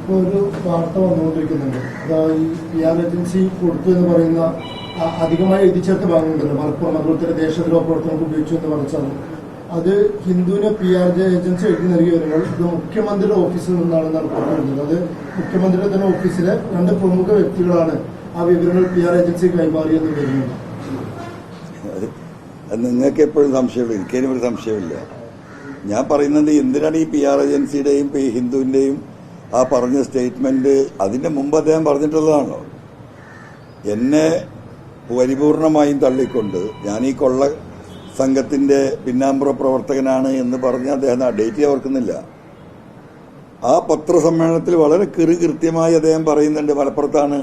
ഇപ്പോൾ ഒരു വാർത്ത വന്നുകൊണ്ടിരിക്കുന്നുണ്ട്. അതായത് ഈ PR ഏജൻസി കൊടുത്തു എന്ന് പറയുന്ന അധികമായി എഴുതി ചേർത്ത ഭാഗങ്ങളുണ്ടല്ലോ, മലപ്പുറം അതുപോലെ തന്നെ ദേശദ്രോഹ പ്രവർത്തനങ്ങൾക്ക് ഉപയോഗിച്ചു എന്ന് പറഞ്ഞാൽ അത് ഹിന്ദുവിന് PR ഏജൻസി എഴുതി നൽകിയ വിവരങ്ങൾ ഇത് മുഖ്യമന്ത്രിയുടെ ഓഫീസിൽ നിന്നാണെന്നാണ് പറഞ്ഞിരുന്നത്. അത് മുഖ്യമന്ത്രിയുടെ തന്നെ ഓഫീസിലെ 2 പ്രമുഖ വ്യക്തികളാണ് ആ വിവരങ്ങൾ PR ഏജൻസി കൈമാറിയെന്ന് വരുന്നത്. നിങ്ങൾക്ക് എപ്പോഴും സംശയമില്ല, എനിക്കതിനും ഒരു സംശയമില്ല. ഞാൻ പറയുന്നത് എന്തിനാണ് ഈ PR ഏജൻസിയുടെയും ഹിന്ദുവിന്റെയും ആ പറഞ്ഞ സ്റ്റേറ്റ്മെന്റ് അതിന്റെ മുമ്പ് അദ്ദേഹം പറഞ്ഞിട്ടുള്ളതാണല്ലോ. എന്നെ പരിപൂർണമായും തള്ളിക്കൊണ്ട് ഞാൻ ഈ കൊള്ള സംഘത്തിന്റെ പിന്നാമ്പുറ പ്രവർത്തകനാണ് എന്ന് പറഞ്ഞ് അദ്ദേഹം ആ ഡേറ്റ് ഓർക്കുന്നില്ല. ആ പത്രസമ്മേളനത്തിൽ വളരെ കൃത്യമായി അദ്ദേഹം പറയുന്നുണ്ട് മലപ്പുറത്താണ്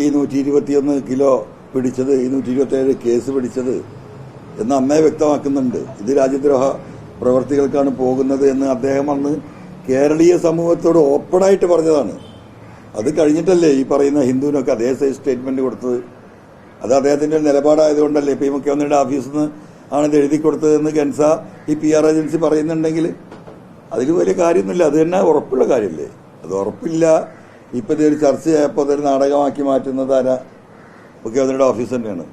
ഈ 121 കിലോ പിടിച്ചത്, ഈ 127 കേസ് പിടിച്ചത് എന്ന് അന്നേ വ്യക്തമാക്കുന്നുണ്ട്. ഇത് രാജ്യദ്രോഹ പ്രവർത്തികൾക്കാണ് പോകുന്നത് എന്ന് അദ്ദേഹം അന്ന് കേരളീയ സമൂഹത്തോട് ഓപ്പണായിട്ട് പറഞ്ഞതാണ്. അത് കഴിഞ്ഞിട്ടല്ലേ ഈ പറയുന്ന ഹിന്ദുവിനൊക്കെ അതേ സൈസ് സ്റ്റേറ്റ്മെന്റ് കൊടുത്തത്. അത് അദ്ദേഹത്തിന്റെ ഒരു നിലപാടായതുകൊണ്ടല്ലേ ഇപ്പൊ ഈ മുഖ്യമന്ത്രിയുടെ ഓഫീസിൽ നിന്ന് ആണിത് എഴുതി കൊടുത്തതെന്ന് കെൻസ ഈ PR ഏജൻസി പറയുന്നുണ്ടെങ്കിൽ അതിൽ വലിയ കാര്യമൊന്നുമില്ല. അത് തന്നെ ഉറപ്പുള്ള കാര്യമല്ലേ. അത് ഉറപ്പില്ല. ഇപ്പൊ ഇതൊരു ചർച്ചയായപ്പോൾ അതൊരു നാടകമാക്കി മാറ്റുന്നത് ആരാ? മുഖ്യമന്ത്രിയുടെ ഓഫീസ് തന്നെയാണ്.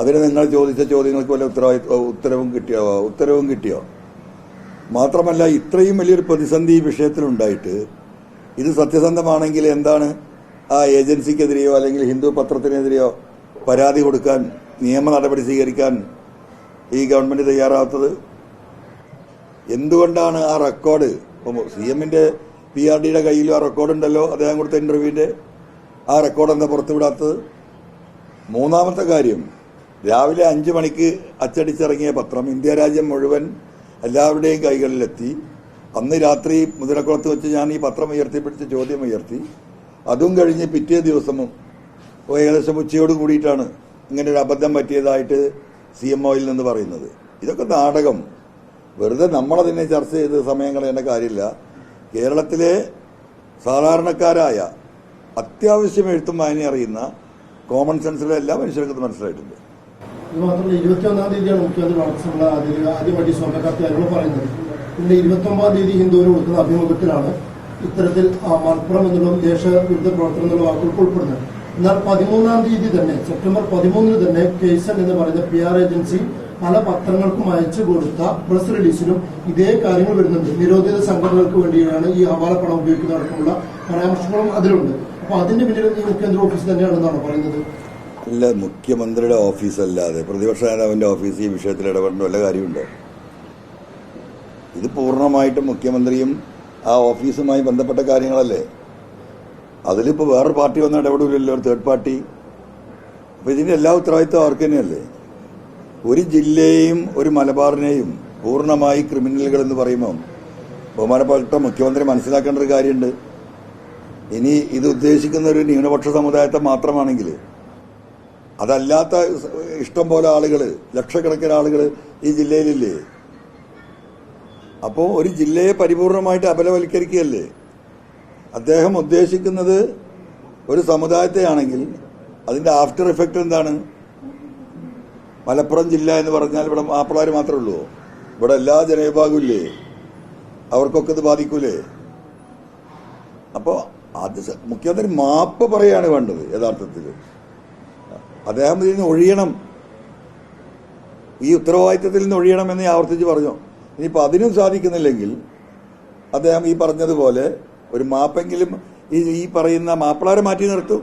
അതിന് നിങ്ങൾ ചോദിച്ച ചോദ്യങ്ങൾക്ക് വല്ല ഉത്തരവും കിട്ടിയോ? മാത്രമല്ല ഇത്രയും വലിയൊരു പ്രതിസന്ധി ഈ വിഷയത്തിലുണ്ടായിട്ട് ഇത് സത്യസന്ധമാണെങ്കിൽ എന്താണ് ആ ഏജൻസിക്കെതിരെയോ അല്ലെങ്കിൽ ഹിന്ദു പത്രത്തിനെതിരെയോ പരാതി കൊടുക്കാൻ, നിയമ നടപടി സ്വീകരിക്കാൻ ഈ ഗവൺമെന്റ് തയ്യാറാവാത്തത്? എന്തുകൊണ്ടാണ് ആ റെക്കോർഡ് CMന്റെ PRDയുടെ കയ്യിലും ആ റെക്കോർഡുണ്ടല്ലോ, അദ്ദേഹം കൊടുത്ത ഇന്റർവ്യൂവിന്റെ ആ റെക്കോർഡ് എന്താ പുറത്തുവിടാത്തത്? മൂന്നാമത്തെ കാര്യം, രാവിലെ 5 മണിക്ക് അച്ചടിച്ചിറങ്ങിയ പത്രം ഇന്ത്യ രാജ്യം മുഴുവൻ എല്ലാവരുടെയും കൈകളിലെത്തി. അന്ന് രാത്രി മുതലക്കുളത്ത് വെച്ച് ഞാൻ ഈ പത്രം ഉയർത്തിപ്പിടിച്ച് ചോദ്യം ഉയർത്തി. അതും കഴിഞ്ഞ് പിറ്റേ ദിവസവും ഏകദേശം ഉച്ചയോട് കൂടിയിട്ടാണ് ഇങ്ങനെ ഒരു അബദ്ധം പറ്റിയതായിട്ട് CMOയിൽ നിന്ന് പറയുന്നത്. ഇതൊക്കെ നാടകം. വെറുതെ നമ്മളതിനെ ചർച്ച ചെയ്ത് സമയം കളയേണ്ട കാര്യമില്ല. കേരളത്തിലെ സാധാരണക്കാരായ അത്യാവശ്യം എഴുത്തും വായന അറിയുന്ന കോമൺ സെൻസിലെ എല്ലാ മനുഷ്യർക്കും മനസ്സിലായിട്ടുണ്ട്. ഇത് മാത്രമല്ല 21-ാം തീയതിയാണ് മുഖ്യമന്ത്രി വളർച്ചയുള്ള ആദ്യമായിട്ട് സ്വർണ്ണക്കത്ത് പറയുന്നത്. പിന്നെ 29-ാം തീയതി ഹിന്ദുവിന് കൊടുക്കുന്ന അഭിമുഖത്തിലാണ് ഇത്തരത്തിൽ മലപ്പുറം എന്നുള്ള ദേശവിരുദ്ധ പ്രവർത്തനം എന്നുള്ള വാക്കുകൾ ഉൾപ്പെടുന്നത്. എന്നാൽ 13-ാം തീയതി തന്നെ സെപ്റ്റംബർ 13-ന് തന്നെ കേസൻ എന്ന് പറയുന്ന PR ഏജൻസി പല പത്രങ്ങൾക്കും അയച്ചു കൊടുത്ത പ്രസ് റിലീസിലും ഇതേ കാര്യങ്ങൾ വരുന്നുണ്ട്. നിരോധിത സംഘടനകൾക്ക് വേണ്ടിയാണ് ഈ ഹവാല പണം ഉപയോഗിക്കുന്ന അടക്കമുള്ള പരാമർശങ്ങളും അതിലുണ്ട്. അപ്പൊ അതിന്റെ പിന്നിൽ ഈ മുഖ്യമന്ത്രി ഓഫീസ് തന്നെയാണെന്നാണ് പറയുന്നത്. അല്ല, മുഖ്യമന്ത്രിയുടെ ഓഫീസല്ലാതെ പ്രതിപക്ഷ നേതാവിന്റെ ഓഫീസ് ഈ വിഷയത്തിൽ ഇടപെടേണ്ട വല്ല കാര്യമുണ്ടോ? ഇത് പൂർണ്ണമായിട്ടും മുഖ്യമന്ത്രിയും ആ ഓഫീസുമായി ബന്ധപ്പെട്ട കാര്യങ്ങളല്ലേ. അതിലിപ്പോൾ വേറൊരു പാർട്ടി വന്ന് ഇടപെടില്ലല്ലോ, ഒരു തേർഡ് പാർട്ടി. അപ്പൊ ഇതിന്റെ എല്ലാ ഉത്തരവാദിത്വം അവർക്ക് തന്നെയല്ലേ. ഒരു ജില്ലയെയും ഒരു മലബാറിനെയും പൂർണ്ണമായി ക്രിമിനലുകൾ എന്ന് പറയുമ്പോൾ ബഹുമാനപ്പെട്ട മുഖ്യമന്ത്രി മനസ്സിലാക്കേണ്ട ഒരു കാര്യമുണ്ട്. ഇനി ഇത് ഉദ്ദേശിക്കുന്ന ഒരു ന്യൂനപക്ഷ സമുദായത്തെ മാത്രമാണെങ്കിൽ, അതല്ലാത്ത ഇഷ്ടം പോലെ ആളുകൾ, ലക്ഷക്കണക്കിന് ആളുകൾ ഈ ജില്ലയിലില്ലേ. അപ്പോൾ ഒരു ജില്ലയെ പരിപൂർണമായിട്ട് അപലവൽക്കരിക്കുകയല്ലേ അദ്ദേഹം ഉദ്ദേശിക്കുന്നത്. ഒരു സമുദായത്തെയാണെങ്കിൽ അതിന്റെ ആഫ്റ്റർ എഫക്ട് എന്താണ്? മലപ്പുറം ജില്ല എന്ന് പറഞ്ഞാൽ ഇവിടെ മാപ്പിളാർ മാത്രമേ ഉള്ളൂ. ഇവിടെ എല്ലാ ജനവിഭാഗവും ഇല്ലേ, അവർക്കൊക്കെ ഇത് ബാധിക്കൂലേ? അപ്പോൾ അത് മുഖ്യമന്ത്രി മാപ്പ് പറയാണ് വേണ്ടത്. യഥാർത്ഥത്തിൽ അദ്ദേഹം ഇതിൽ നിന്ന് ഒഴിയണം, ഈ ഉത്തരവാദിത്തത്തിൽ നിന്ന് ഒഴിയണം എന്ന് ആവർത്തിച്ച് പറഞ്ഞു. ഇനിയിപ്പോൾ അതിനും സാധിക്കുന്നില്ലെങ്കിൽ അദ്ദേഹം ഈ പറഞ്ഞതുപോലെ ഒരു മാപ്പെങ്കിലും ഈ പറയുന്ന മാപ്പിളാരെ മാറ്റി നിർത്തും.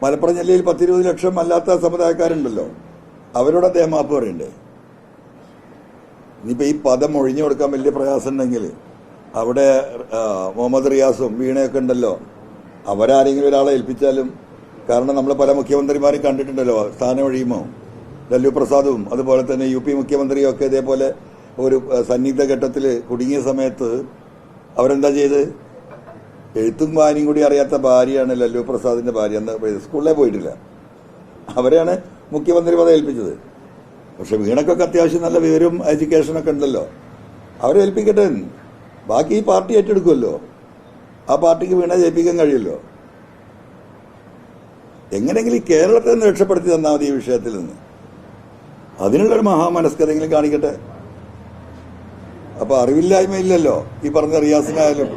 മലപ്പുറം ജില്ലയിൽ 10-20 ലക്ഷം അല്ലാത്ത സമുദായക്കാരുണ്ടല്ലോ, അവരോട് അദ്ദേഹം മാപ്പ് പറയണ്ടേ? ഇനിയിപ്പോൾ ഈ പദം ഒഴിഞ്ഞു കൊടുക്കാൻ വലിയ പ്രയാസം ഉണ്ടെങ്കിൽ അവിടെ മുഹമ്മദ് റിയാസും വീണയൊക്കെ ഉണ്ടല്ലോ, അവരാരെങ്കിലും ഒരാളെ ഏൽപ്പിച്ചാലും. കാരണം നമ്മൾ പല മുഖ്യമന്ത്രിമാരും കണ്ടിട്ടുണ്ടല്ലോ, സ്ഥാനം ഒഴിയുമോ. ലല്ലു പ്രസാദും അതുപോലെ തന്നെ UP മുഖ്യമന്ത്രിയും ഒക്കെ ഇതേപോലെ ഒരു സന്നിഗ്ധ ഘട്ടത്തിൽ കുടുങ്ങിയ സമയത്ത് അവരെന്താ ചെയ്ത്? എഴുത്തും വായനയും കൂടി അറിയാത്ത ഭാര്യയാണ് ലല്ലു പ്രസാദിന്റെ ഭാര്യ. എന്ന് സ്കൂളിലേ പോയിട്ടില്ല, അവരെയാണ് മുഖ്യമന്ത്രി പദം ഏൽപ്പിച്ചത്. പക്ഷെ വീണക്കൊക്കെ അത്യാവശ്യം നല്ല വിവരവും എഡ്യൂക്കേഷനൊക്കെ ഉണ്ടല്ലോ, അവരെ ഏൽപ്പിക്കട്ടെ. ബാക്കി ഈ പാർട്ടി ഏറ്റെടുക്കുമല്ലോ, ആ പാർട്ടിക്ക് വീണ ജയിപ്പിക്കാൻ കഴിയുമല്ലോ. എങ്ങനെയെങ്കിലും ഈ കേരളത്തെ നിന്ന് രക്ഷപ്പെടുത്തി തന്നാൽ മതി ഈ വിഷയത്തിൽ നിന്ന്. അതിനുള്ളൊരു മഹാമനസ്കതെങ്കിലും കാണിക്കട്ടെ. അപ്പൊ അറിവില്ലായ്മയില്ലല്ലോ ഈ പറഞ്ഞ റിയാസിനായാലും.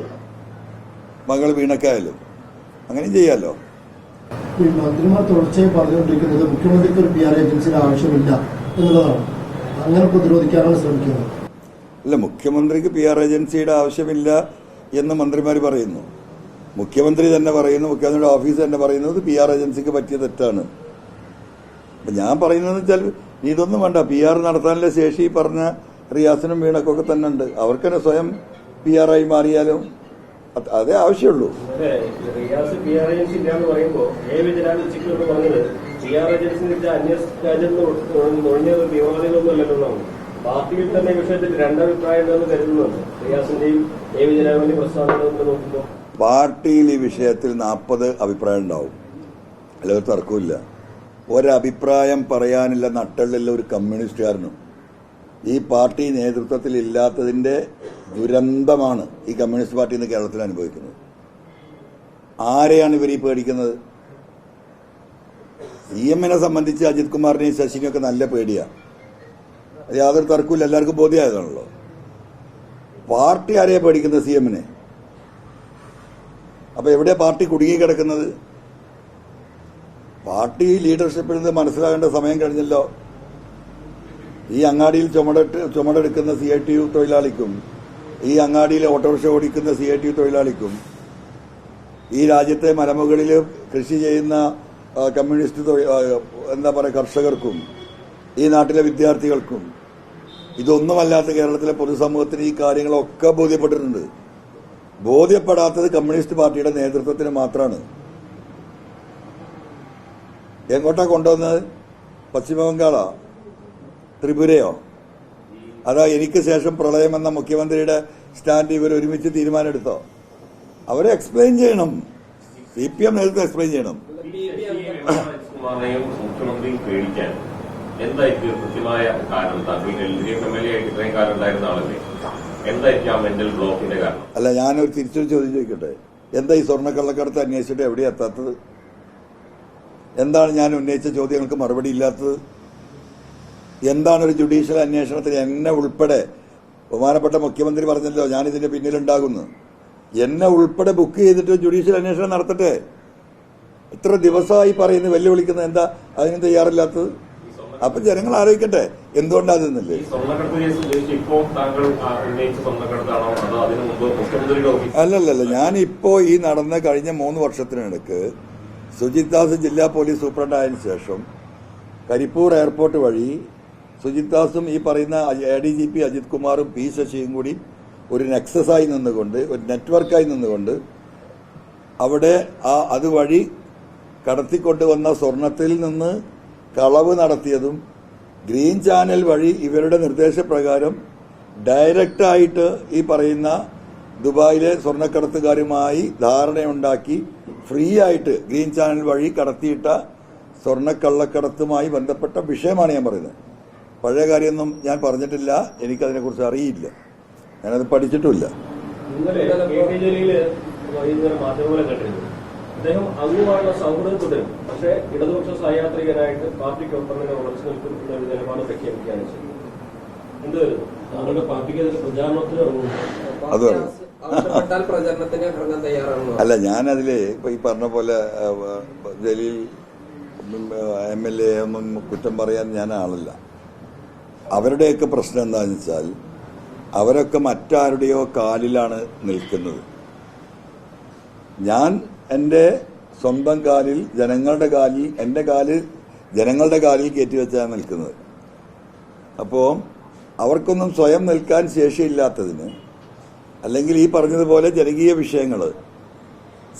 മകൾ വീണക്കായാലും അങ്ങനെയും ചെയ്യാമല്ലോ. ഈ മന്ത്രിമാർ തുടർച്ചയായി പറഞ്ഞുകൊണ്ടിരിക്കുന്നത് മുഖ്യമന്ത്രിക്ക് ഒരു PR ഏജൻസിയുടെ ആവശ്യമില്ല എന്നുള്ളതാണ്. അങ്ങനെ പ്രതിരോധിക്കാനാണ് ശ്രമിക്കുന്നത്. അല്ല, മുഖ്യമന്ത്രിക്ക് PR ഏജൻസിയുടെ ആവശ്യമില്ല എന്ന് മന്ത്രിമാർ പറയുന്നു. മുഖ്യമന്ത്രി തന്നെ പറയുന്നു, മുഖ്യമന്ത്രിയുടെ ഓഫീസ് തന്നെ പറയുന്നത് PR ഏജൻസിക്ക് പറ്റിയ തെറ്റാണ്. അപ്പം ഞാൻ പറയുന്നത് വെച്ചാൽ ഇതൊന്നും വേണ്ട. PR നടത്താനുള്ള ശേഷി പറഞ്ഞ റിയാസിനും വീണക്കൊക്കെ തന്നെ ഉണ്ട്. അവർക്ക് തന്നെ സ്വയം PR ആയി മാറിയാലും അതേ ആവശ്യമുള്ളൂ. റിയാസ് PR ഏജൻസി ഇല്ലാന്ന് പറയുമ്പോൾ പറഞ്ഞത് PR ഏജൻസി തീവ്രവാദികളൊന്നുമല്ലല്ലോ. പാർട്ടിയിൽ തന്നെ വിഷയത്തിൽ രണ്ടഭിപ്രായം ഉണ്ടെന്ന് കരുതുന്നുണ്ട്. റിയാസിന്റെയും വിജയരാഘവന്റെ പ്രസ്താവനകളൊക്കെ നോക്കുമ്പോൾ പാർട്ടിയിൽ ഈ വിഷയത്തിൽ 40 അഭിപ്രായം ഉണ്ടാവും, അല്ലാതെ തർക്കമില്ല. ഒരഭിപ്രായം പറയാനില്ല നട്ടലുള്ള ഒരു കമ്മ്യൂണിസ്റ്റുകാരനും ഈ പാർട്ടി നേതൃത്വത്തിൽ ഇല്ലാത്തതിന്റെ ദുരന്തമാണ് ഈ കമ്മ്യൂണിസ്റ്റ് പാർട്ടി ഇന്ന് കേരളത്തിൽ അനുഭവിക്കുന്നത്. ആരെയാണ് ഇവർ ഈ പേടിക്കുന്നത്? CM-നെ സംബന്ധിച്ച് അജിത് കുമാറിനെയും ശശിനെയും ഒക്കെ നല്ല പേടിയാണ്. അത് യാതൊരു തർക്കമില്ല, എല്ലാവർക്കും ബോധ്യമായതാണല്ലോ. പാർട്ടി ആരെയാ പേടിക്കുന്നത്? CM-നെ. അപ്പൊ എവിടെയാ പാർട്ടി കുടുങ്ങിക്കിടക്കുന്നത്? പാർട്ടി ലീഡർഷിപ്പിൽ നിന്ന് മനസ്സിലാകേണ്ട സമയം കഴിഞ്ഞല്ലോ. ഈ അങ്ങാടിയിൽ ചുമടെടുക്കുന്ന CITU തൊഴിലാളിക്കും ഈ അങ്ങാടിയിൽ ഓട്ടോറിക്ഷ ഓടിക്കുന്ന CITU തൊഴിലാളിക്കും ഈ രാജ്യത്തെ മലമുകളിൽ കൃഷി ചെയ്യുന്ന കമ്മ്യൂണിസ്റ്റ് കർഷകർക്കും ഈ നാട്ടിലെ വിദ്യാർത്ഥികൾക്കും ഇതൊന്നുമല്ലാത്ത കേരളത്തിലെ പൊതുസമൂഹത്തിന് ഈ കാര്യങ്ങളൊക്കെ ബോധ്യപ്പെട്ടിട്ടുണ്ട്. ബോധ്യപ്പെടാത്തത് കമ്മ്യൂണിസ്റ്റ് പാർട്ടിയുടെ നേതൃത്വത്തിന് മാത്രമാണ്. എങ്ങോട്ടാ കൊണ്ടുവന്നത്? പശ്ചിമബംഗാളോ ത്രിപുരയോ? അതാ എനിക്ക് ശേഷം പ്രളയമെന്ന മുഖ്യമന്ത്രിയുടെ സ്റ്റാൻഡ് ഇവർ ഒരുമിച്ച് തീരുമാനമെടുത്തോ? അവരെ എക്സ്പ്ലെയിൻ ചെയ്യണം. CPM നേതൃത്വം എക്സ്പ്ലെയിൻ ചെയ്യണം. മുഖ്യമന്ത്രിയും പേടിക്കാൻ എന്തായിരിക്കും കൃത്യമായ കാരണം? LDF MLA ആയിട്ട് ഇത്രയും കാലം ഉണ്ടായിരുന്ന ആളല്ലേ, എന്തായിരിക്കും ആ മെന്റൽ ബ്ലോക്കിന്റെ കാരണം? അല്ല, ഞാനൊരു തിരിച്ചൊരു ചോദ്യം ചോദിക്കട്ടെ. എന്താ ഈ സ്വർണ്ണക്കള്ളക്കടത്ത് അന്വേഷിച്ചിട്ട് എവിടെയാ എത്താത്തത്? എന്താണ് ഞാൻ ഉന്നയിച്ച ചോദ്യങ്ങൾക്ക് മറുപടി ഇല്ലാത്തത്? എന്താണ് ഒരു ജുഡീഷ്യൽ അന്വേഷണത്തിന് എന്നെ ഉൾപ്പെടെ, ബഹുമാനപ്പെട്ട മുഖ്യമന്ത്രി പറഞ്ഞല്ലോ ഞാനിതിന്റെ പിന്നിലുണ്ടാകുന്നു, എന്നെ ഉൾപ്പെടെ ബുക്ക് ചെയ്തിട്ട് ജുഡീഷ്യൽ അന്വേഷണം നടത്തട്ടെ? ഇത്ര ദിവസമായി പറയുന്നത്, വെല്ലുവിളിക്കുന്നത്, എന്താ അതിന് തയ്യാറില്ലാത്തത്? അപ്പൊ ജനങ്ങൾ ആലോചിക്കട്ടെ എന്തുകൊണ്ടാ അതെന്നല്ലേ. അല്ലല്ല, ഞാനിപ്പോ ഈ നടന്ന കഴിഞ്ഞ 3 വർഷത്തിനിടക്ക് സുജിത് ദാസ് ജില്ലാ പോലീസ് സൂപ്രണ്ടായതിനു ശേഷം കരിപ്പൂർ എയർപോർട്ട് വഴി സുജിത് ദാസും ഈ പറയുന്ന ADGP അജിത് കുമാറും P ശശിയും കൂടി ഒരു നെക്സസായി നിന്നുകൊണ്ട്, ഒരു നെറ്റ്വർക്കായി നിന്നുകൊണ്ട് അവിടെ അതുവഴി കടത്തിക്കൊണ്ടുവന്ന സ്വർണത്തിൽ നിന്ന് കളവ് നടത്തിയതും ഗ്രീൻ ചാനൽ വഴി ഇവരുടെ നിർദ്ദേശപ്രകാരം ഡയറക്റ്റായിട്ട് ഈ പറയുന്ന ദുബായിലെ സ്വർണ്ണക്കടത്തുകാരുമായി ധാരണയുണ്ടാക്കി ഫ്രീ ആയിട്ട് ഗ്രീൻ ചാനൽ വഴി കടത്തിയിട്ട സ്വർണ്ണക്കള്ളക്കടത്തുമായി ബന്ധപ്പെട്ട വിഷയമാണ് ഞാൻ പറയുന്നത്. പഴയ കാര്യമൊന്നും ഞാൻ പറഞ്ഞിട്ടില്ല, എനിക്കതിനെക്കുറിച്ച് അറിയില്ല, ഞാനത് പഠിച്ചിട്ടുമില്ല. അദ്ദേഹം അങ്ങുമായുള്ള സൗഹൃദം തുടരും, പക്ഷേ ഇടതുപക്ഷ സഹയാത്രികനായിട്ട് പാർട്ടിക്കൊപ്പം തന്നെ ഉറച്ചു നിൽക്കുന്ന ഒരു നിലപാട് പ്രഖ്യാപിക്കുകയാണ് ചെയ്യുന്നത്. എന്തുവരുന്നു താങ്കളുടെ പാർട്ടിക്ക് പ്രചാരണത്തിന് പ്രചരണത്തിന് ഇറങ്ങാൻ തയ്യാറാണോ? അല്ല, ഞാനതില് ഇപ്പൊ ഈ പറഞ്ഞ പോലെ ജലീൽ MLA ഒന്നും കുറ്റം പറയാൻ ഞാൻ ആളല്ല. അവരുടെയൊക്കെ പ്രശ്നം എന്താണെന്ന് വെച്ചാൽ അവരൊക്കെ മറ്റാരുടെയോ കാലിലാണ് നിൽക്കുന്നത്. ഞാൻ എൻ്റെ സ്വന്തം കാലിൽ, ജനങ്ങളുടെ കാലിൽ, എൻ്റെ കാലിൽ ജനങ്ങളുടെ കാലിൽ കയറ്റിവെച്ചാണ് നിൽക്കുന്നത്. അപ്പോൾ അവർക്കൊന്നും സ്വയം നിൽക്കാൻ ശേഷിയില്ലാത്തതിന്, അല്ലെങ്കിൽ ഈ പറഞ്ഞതുപോലെ ജനകീയ വിഷയങ്ങൾ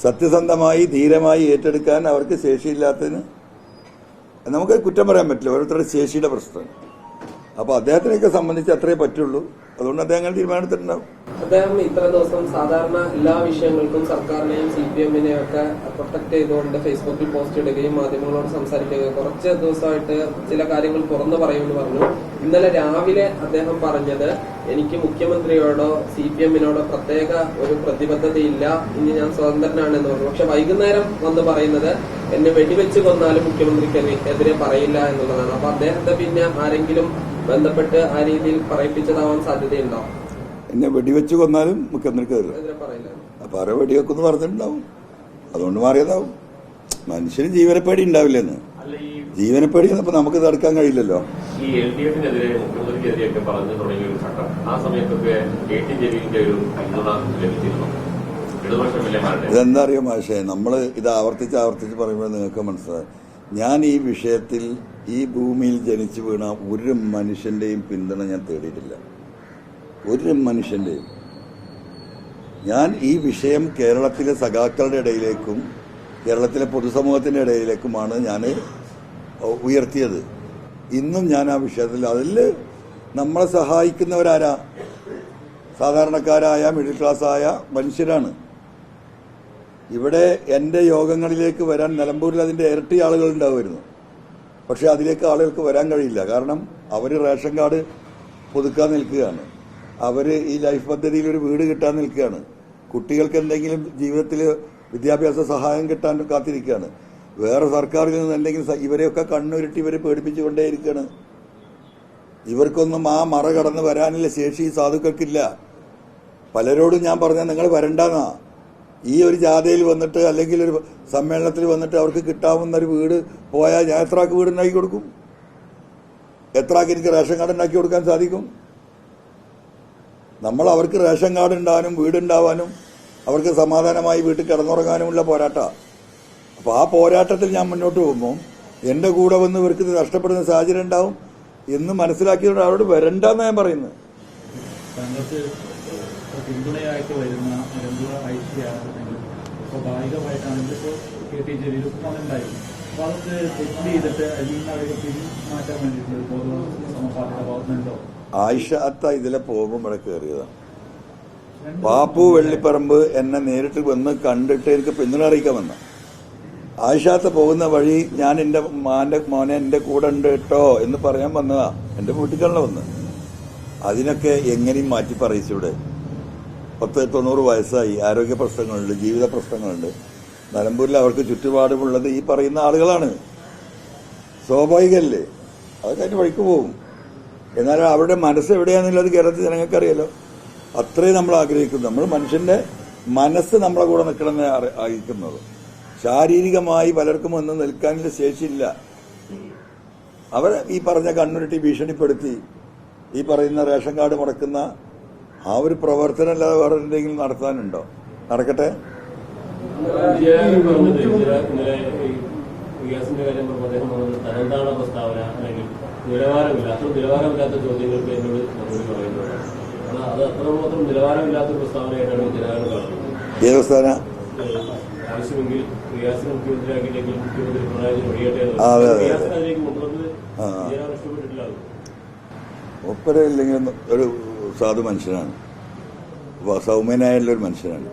സത്യസന്ധമായി ധീരമായി ഏറ്റെടുക്കാൻ അവർക്ക് ശേഷിയില്ലാത്തതിന് നമുക്ക് കുറ്റം പറയാൻ പറ്റില്ല. ഓരോരുത്തരുടെ ശേഷിയുടെ പ്രശ്നം. അപ്പോൾ അദ്ദേഹത്തിനെയൊക്കെ സംബന്ധിച്ച് അത്രേ പറ്റുള്ളൂ. അതുകൊണ്ട് അദ്ദേഹങ്ങൾ തീരുമാനമെടുത്തിട്ടുണ്ടാവും. അദ്ദേഹം ഇത്ര ദിവസം സാധാരണ എല്ലാ വിഷയങ്ങൾക്കും സർക്കാരിനെയും CPM-നെയും ഒക്കെ പ്രൊട്ടക്ട് ചെയ്തുകൊണ്ട് ഫേസ്ബുക്കിൽ പോസ്റ്റ് ഇടുകയും മാധ്യമങ്ങളോട് സംസാരിക്കുകയും കുറച്ച് ദിവസമായിട്ട് ചില കാര്യങ്ങൾ തുറന്നു പറയുമെന്ന് പറഞ്ഞു. ഇന്നലെ രാവിലെ അദ്ദേഹം പറഞ്ഞത്, എനിക്ക് മുഖ്യമന്ത്രിയോടോ CPM-നോടോ പ്രത്യേക ഒരു പ്രതിബദ്ധതയില്ല, ഇനി ഞാൻ സ്വതന്ത്രനാണെന്ന് പറഞ്ഞു. പക്ഷെ വൈകുന്നേരം വന്ന് പറയുന്നത് എന്നെ വെടിവെച്ച് കൊന്നാലും മുഖ്യമന്ത്രിക്ക് എതിരെ പറയില്ല എന്നുള്ളതാണ്. അപ്പൊ അദ്ദേഹത്തെ പിന്നെ ആരെങ്കിലും ബന്ധപ്പെട്ട് ആ രീതിയിൽ പറയിപ്പിച്ചതാവാൻ സാധ്യതയുണ്ടോ? എന്നെ വെടിവെച്ച് കൊന്നാലും മുഖ്യമന്ത്രിക്ക് എതിരെ പറയില്ല. അപ്പൊ ആരോ വെടിവെക്കുന്ന് പറഞ്ഞിട്ടുണ്ടാവും, അതുകൊണ്ട് മാറിയതാവും. മനുഷ്യന് ജീവനപ്പേടി ഉണ്ടാവില്ലെന്ന്. ജീവനപ്പേടി അപ്പൊ നമുക്ക് തടുക്കാൻ കഴിയില്ലല്ലോ. ഈ LDF-നെതിരെ മുഖ്യമന്ത്രിക്കെതിരെയൊക്കെ പറഞ്ഞു തുടങ്ങിയ ഒരു ഘട്ടം, ആ സമയത്തൊക്കെ KT ജലീലിന്റെ ഒരു പിന്തുണ ലഭിച്ചിരുന്നു ഇടതുപക്ഷ എംഎൽഎമാരുടെ. ഇതെന്താ അറിയോ മാഷേ, നമ്മൾ ഇത് ആവർത്തിച്ച് പറയുമ്പോൾ നിങ്ങൾക്ക് മനസ്സിലായി, ഞാൻ ഈ വിഷയത്തിൽ ഈ ഭൂമിയിൽ ജനിച്ചു വീണ ഒരു മനുഷ്യന്റെയും പിന്തുണ ഞാൻ തേടിയിട്ടില്ല, ഒരു മനുഷ്യന്റെയും. ഞാൻ ഈ വിഷയം കേരളത്തിലെ സഖാക്കളുടെ ഇടയിലേക്കും കേരളത്തിലെ പൊതുസമൂഹത്തിന്റെ ഇടയിലേക്കുമാണ് ഞാൻ ഉയർത്തിയത്. ഇന്നും ഞാൻ ആ വിഷയത്തിൽ, അതിൽ നമ്മളെ സഹായിക്കുന്നവരാരാ? സാധാരണക്കാരായ മിഡിൽ ക്ലാസ്സായ മനുഷ്യരാണ്. ഇവിടെ എൻ്റെ യോഗങ്ങളിലേക്ക് വരാൻ നിലമ്പൂരിൽ അതിൻ്റെ ഇരട്ടി ആളുകൾ ഉണ്ടാവുമായിരുന്നു. പക്ഷെ അതിലേക്ക് ആളുകൾക്ക് വരാൻ കഴിയില്ല. കാരണം അവർ റേഷൻ കാർഡ് പുതുക്കാൻ നിൽക്കുകയാണ്, അവർ ഈ ലൈഫ് പദ്ധതിയിൽ ഒരു വീട് കിട്ടാൻ നിൽക്കുകയാണ്, കുട്ടികൾക്ക് എന്തെങ്കിലും ജീവിതത്തിൽ വിദ്യാഭ്യാസ സഹായം കിട്ടാൻ കാത്തിരിക്കുകയാണ്. വേറെ സർക്കാരിൽ നിന്ന് എന്തെങ്കിലും ഇവരെയൊക്കെ കണ്ണുരുട്ടി ഇവരെ പേടിപ്പിച്ചുകൊണ്ടേയിരിക്കുകയാണ്. ഇവർക്കൊന്നും ആ മറ കടന്ന് വരാനുള്ള ശേഷി ഈ സാധുക്കൾക്കില്ല. പലരോടും ഞാൻ പറഞ്ഞാൽ നിങ്ങൾ വരണ്ടെന്നാ. ഈ ഒരു ജാഥയിൽ വന്നിട്ട് അല്ലെങ്കിൽ ഒരു സമ്മേളനത്തിൽ വന്നിട്ട് അവർക്ക് കിട്ടാവുന്ന ഒരു വീട് പോയാൽ ഞാൻ എത്രാക്ക് വീട് ഉണ്ടാക്കി കൊടുക്കും? എത്രാക്ക് എനിക്ക് റേഷൻ കാർഡ് ഉണ്ടാക്കി കൊടുക്കാൻ സാധിക്കും? നമ്മൾ അവർക്ക് റേഷൻ കാർഡ് ഉണ്ടാവാനും വീടുണ്ടാവാനും അവർക്ക് സമാധാനമായി വീട്ടിൽ കിടന്നുറങ്ങാനുമുള്ള പോരാട്ടമാണ്. അപ്പോൾ ആ പോരാട്ടത്തിൽ ഞാൻ മുന്നോട്ട് പോകുമ്പോൾ എൻ്റെ കൂടെ വന്ന് ഇവർക്ക് ഇത് നഷ്ടപ്പെടുന്ന സാഹചര്യം ഉണ്ടാവും എന്ന് മനസ്സിലാക്കിയതുകൊണ്ട് അവരോട് വരണ്ടെന്ന് ഞാൻ പറയുന്നത്. പിന്തുണയായിട്ട് വരുന്ന നിലമ്പൂർ ഐശ്വര്യാണെങ്കിലും സ്വാഭാവികമായിട്ടാണെങ്കിൽ ഇപ്പോൾ KT ജലീലൊപ്പം ഉണ്ടായിരുന്നു. അപ്പോൾ അതൊക്കെ തെറ്റ് ചെയ്തിട്ട് അതിൽ നിന്ന് അവർക്ക് പിന്മാറ്റാൻ വേണ്ടിയിട്ട് സമപാർട്ടിയുടെ ഭാഗത്തുനിന്നുണ്ടോ? ആയിഷ അത്ത ഇതിലെ പോകുമ്പോൾ ഇവിടെ കയറിയതാണ്. പാപ്പു വെള്ളിപ്പറമ്പ് എന്നെ നേരിട്ട് വന്ന് കണ്ടിട്ട് എനിക്ക് പിന്തുണ അറിയിക്കാൻ വന്ന. ആയിഷാത്ത പോകുന്ന വഴി ഞാൻ എൻ്റെ മോനെ എൻ്റെ കൂടെ ഉണ്ട് കേട്ടോ എന്ന് പറയാൻ വന്നതാ. എൻ്റെ വീട്ടിൽ വന്ന് അതിനൊക്കെ എങ്ങനെയും മാറ്റി പറയിച്ചൂടെ? 90 വയസ്സായി, ആരോഗ്യ പ്രശ്നങ്ങളുണ്ട്, ജീവിത പ്രശ്നങ്ങളുണ്ട്. നിലമ്പൂരിൽ അവർക്ക് ചുറ്റുപാടുമുള്ളത് ഈ പറയുന്ന ആളുകളാണ്. സ്വാഭാവികമല്ലേ, അതൊക്കെ അതിന് വഴിക്ക് പോകും. എന്നാലും അവരുടെ മനസ്സ് എവിടെയാണെന്നുള്ളത് കേരളത്തിൽ ജനങ്ങൾക്കറിയാലോ. അത്രയും നമ്മൾ ആഗ്രഹിക്കുന്നു. നമ്മൾ മനുഷ്യന്റെ മനസ്സ് നമ്മളെ കൂടെ നിൽക്കണമെന്ന് ആഗ്രഹിക്കുന്നത്. ശാരീരികമായി പലർക്കും ഒന്നും നിൽക്കാനുള്ള ശേഷിയില്ല. അവരെ ഈ പറഞ്ഞ കണ്ണുരുട്ടി ഭീഷണിപ്പെടുത്തി ഈ പറയുന്ന റേഷൻ കാർഡ് മുടക്കുന്ന ആ ഒരു പ്രവർത്തനം അല്ലാതെ വേറെ എന്തെങ്കിലും നടത്താനുണ്ടോ? നടക്കട്ടെ. പ്രസ്താവന അല്ലെങ്കിൽ നിലവാരമില്ലാത്ത ചോദ്യങ്ങൾക്ക് എന്നോട് മറുപടി പറയുന്നത് അത് അത്രമാത്രം നിലവാരമില്ലാത്ത പ്രസ്താവനയായിട്ടാണ് ജനങ്ങൾ കാണുന്നത്. ഏത് പ്രസ്താവന? ആവശ്യമെങ്കിൽ റിയാസിനെ മുഖ്യമന്ത്രിയാക്കിയില്ലെങ്കിൽ മുഖ്യമന്ത്രി പിണറായി ഒഴിയട്ടെ റിയാസിനതിലേക്ക് മുഖ്യമന്ത്രി ജനം ഇഷ്ടപ്പെട്ടിട്ടില്ല. ഒപ്പര ഇല്ലെങ്കിൽ ഒരു സാധു മനുഷ്യനാണ്, സൗമ്യനായുള്ളൊരു മനുഷ്യനാണ്.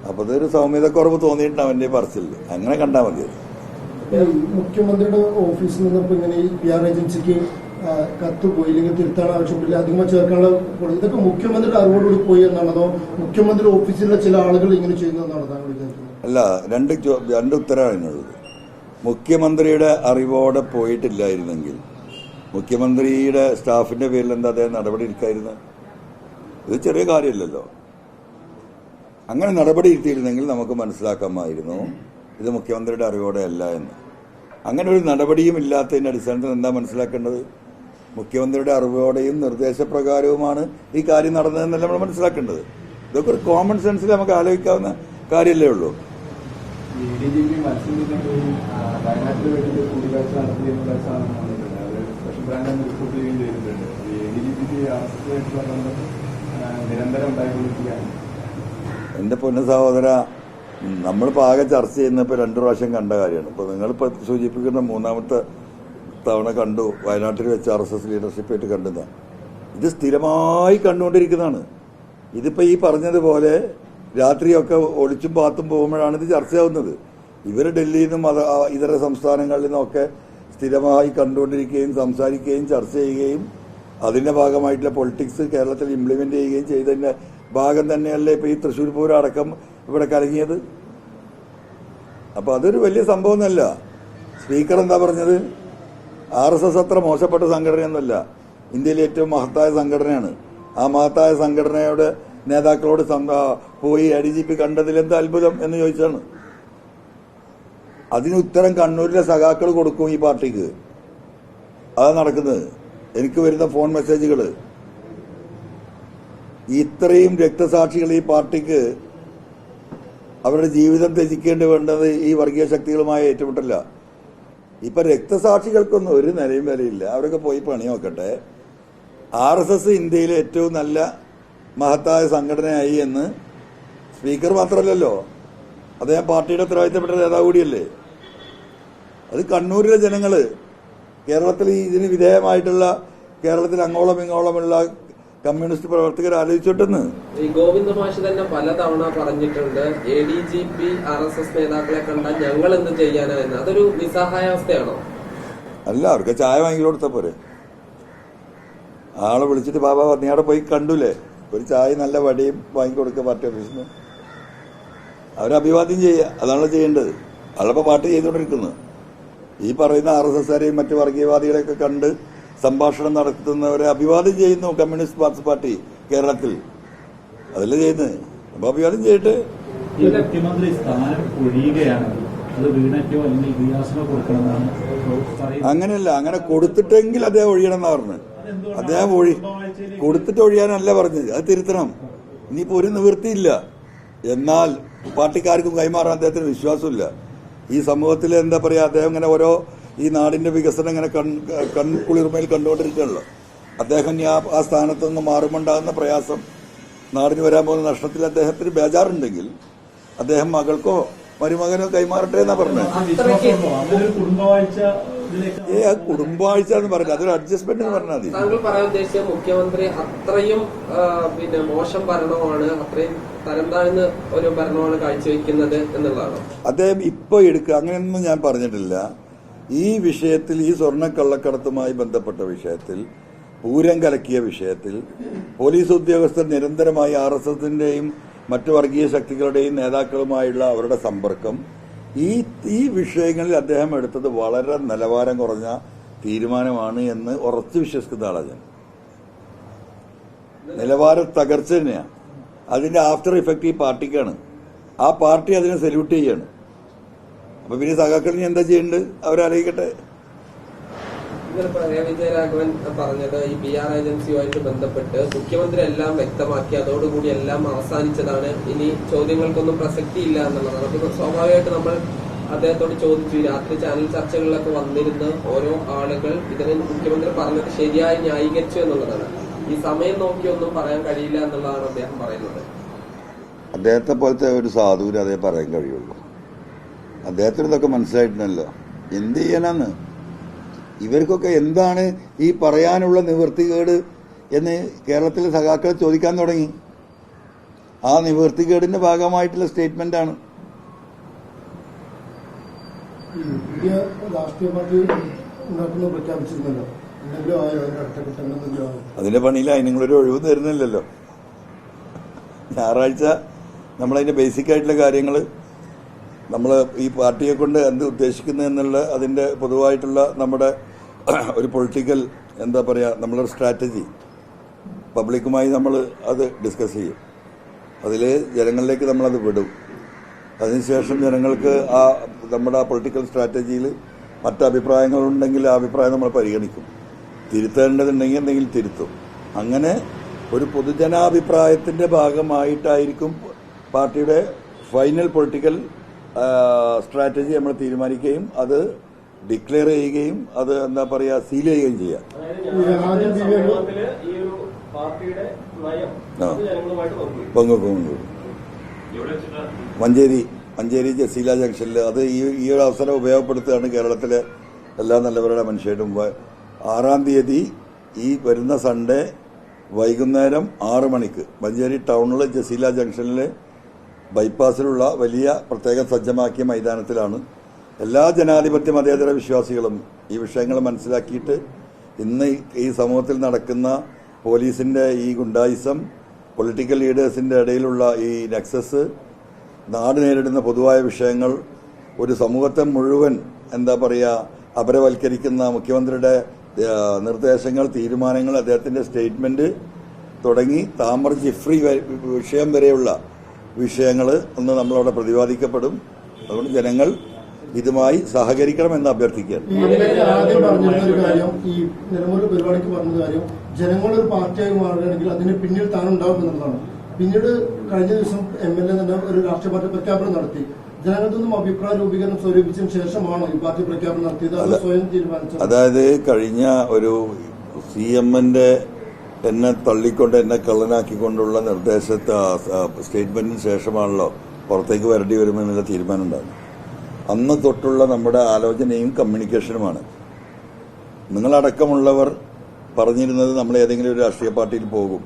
അപ്പൊ അതൊരു സൗമ്യതക്കുറവ് തോന്നിയിട്ടാണ് അവന്റെ പറച്ചില്ല. അങ്ങനെ കണ്ടാൽ മതി. മുഖ്യമന്ത്രിയുടെ ഓഫീസിൽ നിന്നിപ്പോ ഇങ്ങനെ ഈ PR ഏജൻസിക്ക് കത്ത് പോയി ഇല്ലെങ്കിൽ തിരുത്താൻ ആവശ്യപ്പെട്ടില്ല, അധികം ചേർക്കാനുള്ള ഇതൊക്കെ മുഖ്യമന്ത്രിയുടെ അറിവോടുകൂടി പോയി എന്നാണതോ മുഖ്യമന്ത്രി ഓഫീസിലെ ചില ആളുകൾ ഇങ്ങനെ ചെയ്യുന്നതെന്നാണ് താങ്കൾ വിചാരിക്കുന്നത്? അല്ല, രണ്ട് ഉത്തരവാണ് എന്നുള്ളത്. മുഖ്യമന്ത്രിയുടെ അറിവോടെ പോയിട്ടില്ലായിരുന്നെങ്കിൽ മുഖ്യമന്ത്രിയുടെ സ്റ്റാഫിന്റെ പേരിൽ എന്താ അദ്ദേഹം നടപടി എടുക്കായിരുന്നു? ഇത് ചെറിയ കാര്യമില്ലല്ലോ. അങ്ങനെ നടപടി എടുത്തിരുന്നെങ്കിൽ നമുക്ക് മനസ്സിലാക്കാമായിരുന്നു ഇത് മുഖ്യമന്ത്രിയുടെ അറിവോടെ അല്ല എന്ന്. അങ്ങനെ ഒരു നടപടിയും ഇല്ലാത്തതിന്റെ അടിസ്ഥാനത്തിൽ എന്താ മനസ്സിലാക്കേണ്ടത്? മുഖ്യമന്ത്രിയുടെ അറിവോടെയും നിർദ്ദേശപ്രകാരവുമാണ് ഈ കാര്യം നടന്നതെന്നല്ല നമ്മൾ മനസ്സിലാക്കേണ്ടത്. ഇതൊക്കെ ഒരു കോമൺ സെൻസിൽ നമുക്ക് ആലോചിക്കാവുന്ന കാര്യമല്ലേ ഉള്ളൂ. വയനാട്ടിൽ വേണ്ടി കൂടിക്കാഴ്ച നടത്തിയെന്നുള്ള സ്പെഷ്യൽ ബ്രാൻഡ് റിപ്പോർട്ട് ചെയ്യുകയും ചെയ്തിട്ടുണ്ട്. ADGPക്ക് നിരന്തരം ഉണ്ടായിക്കൊണ്ടിരിക്കുകയാണ്. എന്റെ പൊന്ന സഹോദര, നമ്മളിപ്പോൾ ആകെ ചർച്ച ചെയ്യുന്നപ്പോൾ 2 പ്രാവശ്യം കണ്ട കാര്യമാണ്. ഇപ്പോൾ നിങ്ങളിപ്പോൾ സൂചിപ്പിക്കുന്ന 3ാമത്തെ തവണ കണ്ടു. വയനാട്ടിൽ വെച്ച് RSS ലീഡർഷിപ്പായിട്ട് കണ്ടുന്ന ഇത് സ്ഥിരമായി കണ്ടുകൊണ്ടിരിക്കുന്നതാണ്. ഇതിപ്പോൾ ഈ പറഞ്ഞതുപോലെ രാത്രിയൊക്കെ ഒളിച്ചും പാത്തും പോകുമ്പോഴാണ് ഇത് ചർച്ചയാവുന്നത്. ഇവർ ഡൽഹിയിൽ നിന്നും ഇതര സംസ്ഥാനങ്ങളിൽ നിന്നൊക്കെ സ്ഥിരമായി കണ്ടുകൊണ്ടിരിക്കുകയും സംസാരിക്കുകയും ചർച്ച ചെയ്യുകയും അതിന്റെ ഭാഗമായിട്ടുള്ള പൊളിറ്റിക്സ് കേരളത്തിൽ ഇംപ്ലിമെന്റ് ചെയ്യുകയും ചെയ്തതിന്റെ ഭാഗം തന്നെയല്ലേ ഇപ്പൊ ഈ തൃശ്ശൂർ പൂരം അടക്കം ഇവിടെ കലങ്ങിയത്. അപ്പൊ അതൊരു വലിയ സംഭവമൊന്നുമല്ല. സ്പീക്കർ എന്താ പറഞ്ഞത്? RSS അത്ര മോശപ്പെട്ട സംഘടനയൊന്നുമല്ല, ഇന്ത്യയിലെ ഏറ്റവും മഹത്തായ സംഘടനയാണ്. ആ മഹത്തായ സംഘടനയുടെ നേതാക്കളോട് പോയി ADGP കണ്ടതിൽ എന്താ അത്ഭുതം എന്ന് ചോദിച്ചാണ്. അതിന് ഉത്തരം കണ്ണൂരിലെ സഖാക്കൾ കൊടുക്കും ഈ പാർട്ടിക്ക്. അതാണ് നടക്കുന്നത്. എനിക്ക് വരുന്ന ഫോൺ മെസ്സേജുകൾ, ഇത്രയും രക്തസാക്ഷികൾ ഈ പാർട്ടിക്ക് അവരുടെ ജീവിതം ത്യജിക്കേണ്ടി വേണ്ടത് ഈ വർഗീയ ശക്തികളുമായ ഏറ്റുമുട്ടല്ല. ഇപ്പൊ രക്തസാക്ഷികൾക്കൊന്നും ഒരു നിലയും വിലയില്ല. അവരൊക്കെ പോയി പണി നോക്കട്ടെ. RSS ഇന്ത്യയിലെ ഏറ്റവും നല്ല മഹത്തായ സംഘടനയായി എന്ന് സ്പീക്കർ മാത്രമല്ലല്ലോ, അദ്ദേഹം പാർട്ടിയുടെ ഉത്തരവാദിത്തപ്പെട്ട നേതാവ് കൂടിയല്ലേ. അത് കണ്ണൂരിലെ ജനങ്ങള്, കേരളത്തിൽ ഇതിന് വിധേയമായിട്ടുള്ള കേരളത്തിൽ അങ്ങോളം ഇങ്ങോളമുള്ള കമ്മ്യൂണിസ്റ്റ് പ്രവർത്തകർ ആലോചിച്ചോട്ടെന്ന്. ഈ ഗോവിന്ദ മാഷ് തന്നെ പലതവണ പറഞ്ഞിട്ടുണ്ട്, ADGP RSS നേതാക്കളെ കണ്ടാൽ ഞങ്ങൾ എന്ത് ചെയ്യാനായിരുന്നു. അതൊരു നിസ്സഹായാവസ്ഥയാണോ? അല്ല, അവർക്ക് ചായ വാങ്ങി കൊടുത്ത പോരെ. ആളെ വിളിച്ചിട്ട് ബാബാ നീ അവിടെ പോയി കണ്ടുല്ലേ, ഒരു ചായ നല്ല വടിയും വാങ്ങിക്കൊടുക്കുക പാർട്ടി ഓഫീസിൽ നിന്ന്. അവരെ അഭിവാദ്യം ചെയ്യുക, അതാണല്ലോ ചെയ്യേണ്ടത്. ആളിപ്പോ പാർട്ടി ചെയ്തുകൊണ്ടിരിക്കുന്നത്. ഈ പറയുന്ന RSSകാരെയും മറ്റു വർഗീയവാദികളെയൊക്കെ കണ്ട് സംഭാഷണം നടത്തുന്നവരെ അഭിവാദ്യം ചെയ്യുന്നു കമ്മ്യൂണിസ്റ്റ് മാർക്സിസ്റ്റ് പാർട്ടി കേരളത്തിൽ. അതല്ലേ ചെയ്യുന്നത്. അപ്പൊ അഭിവാദ്യം ചെയ്യട്ടെ. ഈ മുഖ്യമന്ത്രി സ്ഥാനം ഒഴിയുകയാണെങ്കിൽ അത് വീണയ്ക്കോ അല്ലെങ്കിൽ വിയാസിനോ കൊടുക്കണമെന്നാണ് പറയുന്നത്. അങ്ങനെയല്ല, അങ്ങനെ കൊടുത്തിട്ടെങ്കിൽ അദ്ദേഹം ഒഴിയണമെന്നാ പറഞ്ഞത്. അദ്ദേഹം കൊടുത്തിട്ട് ഒഴിയാനല്ല പറഞ്ഞത്, അത് തിരുത്തണം. ഇനിയിപ്പോ ഒരു നിവൃത്തിയില്ല. എന്നാൽ പാർട്ടിക്കാർക്കും കൈമാറാൻ അദ്ദേഹത്തിന് വിശ്വാസമില്ല. ഈ സമൂഹത്തിൽ എന്താ പറയാ, അദ്ദേഹം ഇങ്ങനെ ഓരോ ഈ നാടിന്റെ വികസനം ഇങ്ങനെ കൺകുളിർമയിൽ കണ്ടുകൊണ്ടിരിക്കുകയാണല്ലോ. അദ്ദേഹം ആ സ്ഥാനത്ത് നിന്ന് മാറുമുണ്ടാകുന്ന പ്രയാസം, നാടിന് വരാൻ പോകുന്ന നഷ്ടത്തിൽ അദ്ദേഹത്തിന് ബേജാറുണ്ടെങ്കിൽ അദ്ദേഹം മകൾക്കോ മരുമകനോ കൈമാറട്ടെ എന്നാ പറഞ്ഞത്. ആ കുടുംബവാഴ്ച എന്ന് പറഞ്ഞത് അതൊരു അഡ്ജസ്റ്റ്മെന്റ് എന്ന് പറഞ്ഞാൽ മതി. താങ്കൾ പറയാൻ ഉദ്ദേശിച്ച മുഖ്യമന്ത്രി അത്രയും മോശം ഭരണമാണ്, അത്രയും തരം താഴ്ന്ന ഒരു ഭരണമാണ് കാഴ്ചവെക്കുന്നത് എന്നുള്ളതാണ്. അദ്ദേഹം ഇപ്പൊ എടുക്കുക, അങ്ങനെയൊന്നും ഞാൻ പറഞ്ഞിട്ടില്ല. ഈ വിഷയത്തിൽ, ഈ സ്വർണ്ണക്കള്ളക്കടത്തുമായി ബന്ധപ്പെട്ട വിഷയത്തിൽ, പൂരം കലക്കിയ വിഷയത്തിൽ പോലീസ് ഉദ്യോഗസ്ഥർ നിരന്തരമായി RSSന്റെയും മറ്റു വർഗീയ ശക്തികളുടെയും നേതാക്കളുമായുള്ള അവരുടെ സമ്പർക്കം, ഈ വിഷയങ്ങളിൽ അദ്ദേഹം എടുത്തത് വളരെ നിലവാരം കുറഞ്ഞ തീരുമാനമാണ് എന്ന് ഉറച്ചു വിശ്വസിക്കുന്ന ആളാണ് ഞാൻ. നിലവാര തകർച്ച തന്നെയാണ്. അതിന്റെ ആഫ്റ്റർ ഇഫക്റ്റ് ഈ പാർട്ടിക്കാണ്. ആ പാർട്ടി അതിനെ സല്യൂട്ട് ചെയ്യാണ്. അപ്പൊ പിന്നെ സഖാക്കളിന് എന്താ ചെയ്യേണ്ടത് അവരാലോചിക്കട്ടെ. വിജയരാഘവൻ പറഞ്ഞത് ഈ PR ഏജൻസിയുമായിട്ട് ബന്ധപ്പെട്ട് മുഖ്യമന്ത്രി എല്ലാം വ്യക്തമാക്കി, അതോടുകൂടി എല്ലാം അവസാനിച്ചതാണ്, ഇനി ചോദ്യങ്ങൾക്കൊന്നും പ്രസക്തിയില്ല എന്നുള്ളതാണ്. അപ്പൊ സ്വാഭാവികമായിട്ട് നമ്മൾ അദ്ദേഹത്തോട് ചോദിച്ചു, രാത്രി ചാനൽ ചർച്ചകളിലൊക്കെ വന്നിരുന്ന് ഓരോ ആളുകൾ ഇതിനെ മുഖ്യമന്ത്രി പറഞ്ഞത് ശരിയായി ന്യായീകരിച്ചു എന്നുള്ളതാണ്. ഈ സമയം നോക്കിയൊന്നും പറയാൻ കഴിയില്ല എന്നുള്ളതാണ് അദ്ദേഹം പറയുന്നത്. അദ്ദേഹത്തെ പോലത്തെ ഒരു സാധുവിന് അതേ പറയാൻ കഴിയുള്ളൂ. അദ്ദേഹത്തിന് ഇതൊക്കെ മനസ്സിലായിട്ടുണ്ടല്ലോ. എന്ത് ചെയ്യാനാന്ന് ഇവർക്കൊക്കെ എന്താണ് ഈ പറയാനുള്ള നിവൃത്തികേട് എന്ന് കേരളത്തിലെ സഖാക്കൾ ചോദിക്കാൻ തുടങ്ങി. ആ നിവൃത്തികേടിന്റെ ഭാഗമായിട്ടുള്ള സ്റ്റേറ്റ്മെന്റാണ്. പുതിയ രാഷ്ട്രീയ പാർട്ടി ഉണ്ടാക്കുന്ന പ്രഖ്യാപിച്ചിരുന്നല്ലോ, എന്തെങ്കിലും ആയോ അതിന്റെ അടുത്ത ഘട്ടം എന്തെങ്കിലും ആയോ? അതിന്റെ പണിയിലായി. നിങ്ങളൊരു ഒഴിവ് തരുന്നില്ലല്ലോ. ഞായറാഴ്ച നമ്മളതിന്റെ ബേസിക് ആയിട്ടുള്ള കാര്യങ്ങൾ, നമ്മൾ ഈ പാർട്ടിയെ കൊണ്ട് എന്ത് ഉദ്ദേശിക്കുന്നു എന്നുള്ള അതിന്റെ പൊതുവായിട്ടുള്ള നമ്മുടെ ഒരു പൊളിറ്റിക്കൽ എന്താ പറയുക, നമ്മളൊരു സ്ട്രാറ്റജി പബ്ലിക്കുമായി നമ്മൾ അത് ഡിസ്കസ് ചെയ്യും. അതിൽ ജനങ്ങളിലേക്ക് നമ്മളത് വിടും. അതിനുശേഷം ജനങ്ങൾക്ക് നമ്മുടെ ആ പൊളിറ്റിക്കൽ സ്ട്രാറ്റജിയിൽ മറ്റ് അഭിപ്രായങ്ങളുണ്ടെങ്കിൽ ആ അഭിപ്രായം നമ്മൾ പരിഗണിക്കും. തിരുത്തേണ്ടതുണ്ടെങ്കിൽ എന്തെങ്കിലും തിരുത്തും. അങ്ങനെ ഒരു പൊതുജനാഭിപ്രായത്തിന്റെ ഭാഗമായിട്ടായിരിക്കും പാർട്ടിയുടെ ഫൈനൽ പൊളിറ്റിക്കൽ സ്ട്രാറ്റജി നമ്മൾ തീരുമാനിക്കുകയും അത് ഡിക്ലെയർ ചെയ്യുകയും അത് എന്താ പറയുക സീൽ ചെയ്യുകയും ചെയ്യാം. പങ്കുവെക്കും. മഞ്ചേരി ജസീല ജംഗ്ഷനിൽ അത് ഈ ഒരു അവസരം ഉപയോഗപ്പെടുത്തുകയാണ് കേരളത്തിലെ എല്ലാ നല്ലവരുടെ മനുഷ്യരും. 6-ാം തീയതി ഈ വരുന്ന സൺഡേ വൈകുന്നേരം 6 മണിക്ക് മഞ്ചേരി ടൗണിലെ ജസീല ജംഗ്ഷനിൽ ബൈപ്പാസിലുള്ള വലിയ പ്രത്യേകം സജ്ജമാക്കിയ മൈതാനത്തിലാണ് എല്ലാ ജനാധിപത്യ മതേതര വിശ്വാസികളും ഈ വിഷയങ്ങൾ മനസ്സിലാക്കിയിട്ട് ഇന്ന് ഈ സമൂഹത്തിൽ നടക്കുന്ന പോലീസിന്റെ ഈ ഗുണ്ടായിസം, പൊളിറ്റിക്കൽ ലീഡേഴ്സിന്റെ ഇടയിലുള്ള ഈ നെക്സസ്, നാട് നേരിടുന്ന പൊതുവായ വിഷയങ്ങൾ, ഒരു സമൂഹത്തെ മുഴുവൻ എന്താ പറയുക അപരവൽക്കരിക്കുന്ന മുഖ്യമന്ത്രിയുടെ നിർദ്ദേശങ്ങൾ, തീരുമാനങ്ങൾ, അദ്ദേഹത്തിന്റെ സ്റ്റേറ്റ്മെന്റ് തുടങ്ങി താമർ ജിഫ്രി വിഷയം വരെയുള്ള വിഷയങ്ങൾ ഒന്ന് നമ്മളവിടെ പ്രതിപാദിക്കപ്പെടും. അതുകൊണ്ട് ജനങ്ങൾ ഇതുമായി സഹകരിക്കണമെന്ന് അഭ്യർത്ഥിക്കുകയാണ്. ആദ്യം പറഞ്ഞിരുന്ന ഒരു കാര്യം, ഈ നിലമ്പൂർ പരിപാടിക്ക് പറഞ്ഞ കാര്യം, ജനങ്ങളൊരു പാർട്ടിയായി മാറുകയാണെങ്കിൽ അതിന് പിന്നിൽ താനുണ്ടാവും എന്നുള്ളതാണ്. പിന്നീട് കഴിഞ്ഞ ദിവസം MLA തന്നെ ഒരു രാഷ്ട്രീയ പാർട്ടി പ്രഖ്യാപനം നടത്തി. ജനങ്ങളിൽ നിന്നും അഭിപ്രായ രൂപീകരണം സ്വരൂപിച്ചതിന് ശേഷമാണോ ഈ പാർട്ടി പ്രഖ്യാപനം നടത്തിയത്, അത് സ്വയം തീരുമാനിച്ചത്? അതായത് കഴിഞ്ഞ ഒരു CM-ന്റെ എന്നെ തള്ളിക്കൊണ്ട് എന്നെ കള്ളനാക്കിക്കൊണ്ടുള്ള നിർദ്ദേശത്തെ സ്റ്റേറ്റ്മെന്റിന് ശേഷമാണല്ലോ പുറത്തേക്ക് വരേണ്ടി വരുമെന്നുള്ള തീരുമാനം ഉണ്ടാകുന്നത്. അന്ന് തൊട്ടുള്ള നമ്മുടെ ആലോചനയും കമ്മ്യൂണിക്കേഷനുമാണ്. നിങ്ങളടക്കമുള്ളവർ പറഞ്ഞിരുന്നത് നമ്മൾ ഏതെങ്കിലും ഒരു രാഷ്ട്രീയ പാർട്ടിയിൽ പോകും.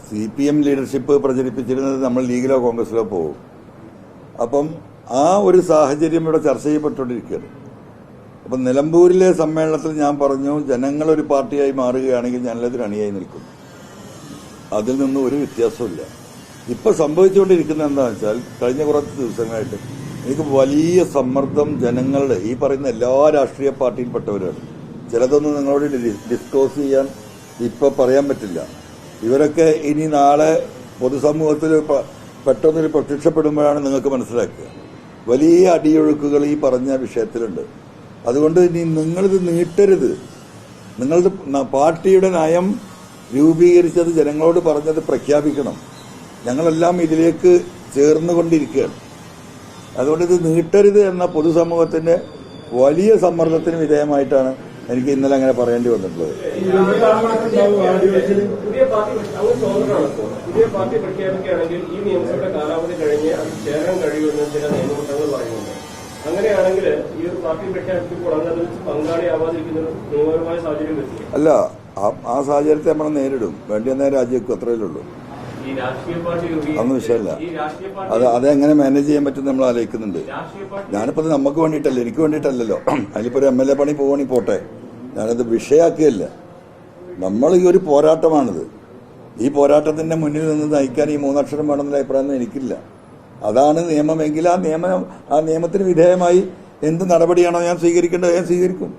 CPM ലീഡർഷിപ്പ് പ്രചരിപ്പിച്ചിരുന്നത് നമ്മൾ ലീഗിലോ കോൺഗ്രസിലോ പോകും. അപ്പം ആ ഒരു സാഹചര്യം ഇവിടെ ചർച്ച ചെയ്യപ്പെട്ടുകൊണ്ടിരിക്കുകയാണ്. അപ്പം നിലമ്പൂരിലെ സമ്മേളനത്തിൽ ഞാൻ പറഞ്ഞു, ജനങ്ങളൊരു പാർട്ടിയായി മാറുകയാണെങ്കിൽ ഞാനതിന് അണിയായി നിൽക്കും. അതിൽ നിന്നും ഒരു വ്യത്യാസമില്ല. ഇപ്പം സംഭവിച്ചുകൊണ്ടിരിക്കുന്നത് എന്താണെന്ന് വെച്ചാൽ കഴിഞ്ഞ കുറച്ച് ദിവസങ്ങളായിട്ട് എനിക്ക് വലിയ സമ്മർദ്ദം ജനങ്ങളുടെ, ഈ പറയുന്ന എല്ലാ രാഷ്ട്രീയ പാർട്ടിയിൽപ്പെട്ടവരാണ്. ചിലതൊന്നും നിങ്ങളോട് ഡിസ്കസ് ചെയ്യാൻ ഇപ്പം പറയാൻ പറ്റില്ല. ഇവരൊക്കെ ഇനി നാളെ പൊതുസമൂഹത്തിൽ പെട്ടെന്നൊരു പ്രത്യക്ഷപ്പെടുമ്പോഴാണ് നിങ്ങൾക്ക് മനസ്സിലാക്കുക. വലിയ അടിയൊഴുക്കുകൾ ഈ പറഞ്ഞ വിഷയത്തിലുണ്ട്. അതുകൊണ്ട് ഇനി നിങ്ങളിത് നീട്ടരുത്. നിങ്ങളുടെ പാർട്ടിയുടെ നയം രൂപീകരിച്ചത് ജനങ്ങളോട് പറഞ്ഞത് പ്രഖ്യാപിക്കണം. ഞങ്ങളെല്ലാം ഇതിലേക്ക് ചേർന്നുകൊണ്ടിരിക്കുകയാണ്. അതുകൊണ്ട് ഇത് നീട്ടരുത് എന്ന പൊതുസമൂഹത്തിന്റെ വലിയ സമ്മർദ്ദത്തിന് വിധേയമായിട്ടാണ് എനിക്ക് ഇന്നലെ അങ്ങനെ പറയേണ്ടി വന്നിട്ടുള്ളത്. പുതിയ പാർട്ടി പ്രഖ്യാപിക്കുകയാണെങ്കിൽ ഈ നിയമസഭയുടെ കാലാവധി കഴിഞ്ഞ് അത് ചേരാൻ കഴിയുമെന്ന് ചില നിയമങ്ങൾ പറയുന്നുണ്ട്. അങ്ങനെയാണെങ്കിൽ ഈ ഒരു പാർട്ടി പ്രഖ്യാപിക്കുമ്പോൾ അതിൽ പങ്കാളിയാവാതിരിക്കുന്ന ഒരു നിയമപരമായ സാഹചര്യം വരില്ല. അല്ല, ആ സാഹചര്യത്തെ നമ്മൾ നേരിടും. വേണ്ടി വന്നാൽ രാജ്യക്കും അത്രയിലുള്ളൂ. അതൊന്നും വിഷയമല്ല. അതെങ്ങനെ മാനേജ് ചെയ്യാൻ പറ്റും നമ്മൾ ആലോചിക്കുന്നുണ്ട്. ഞാനിപ്പോ അത് നമുക്ക് വേണ്ടിയിട്ടല്ല, എനിക്ക് വേണ്ടിയിട്ടല്ലല്ലോ. അതിലിപ്പോ ഒരു MLA പണി പോവാണെങ്കിൽ പോട്ടെ, ഞാനത് വിഷയാക്കുകയല്ല. നമ്മൾ ഈ ഒരു പോരാട്ടമാണിത്. ഈ പോരാട്ടത്തിന്റെ മുന്നിൽ നിന്ന് നയിക്കാൻ ഈ 3 അക്ഷരം വേണമെന്നുള്ള അഭിപ്രായമൊന്നും എനിക്കില്ല. അതാണ് നിയമമെങ്കിൽ ആ നിയമത്തിന് വിധേയമായി എന്ത് നടപടിയാണോ ഞാൻ സ്വീകരിക്കേണ്ടത് ഞാൻ സ്വീകരിക്കും.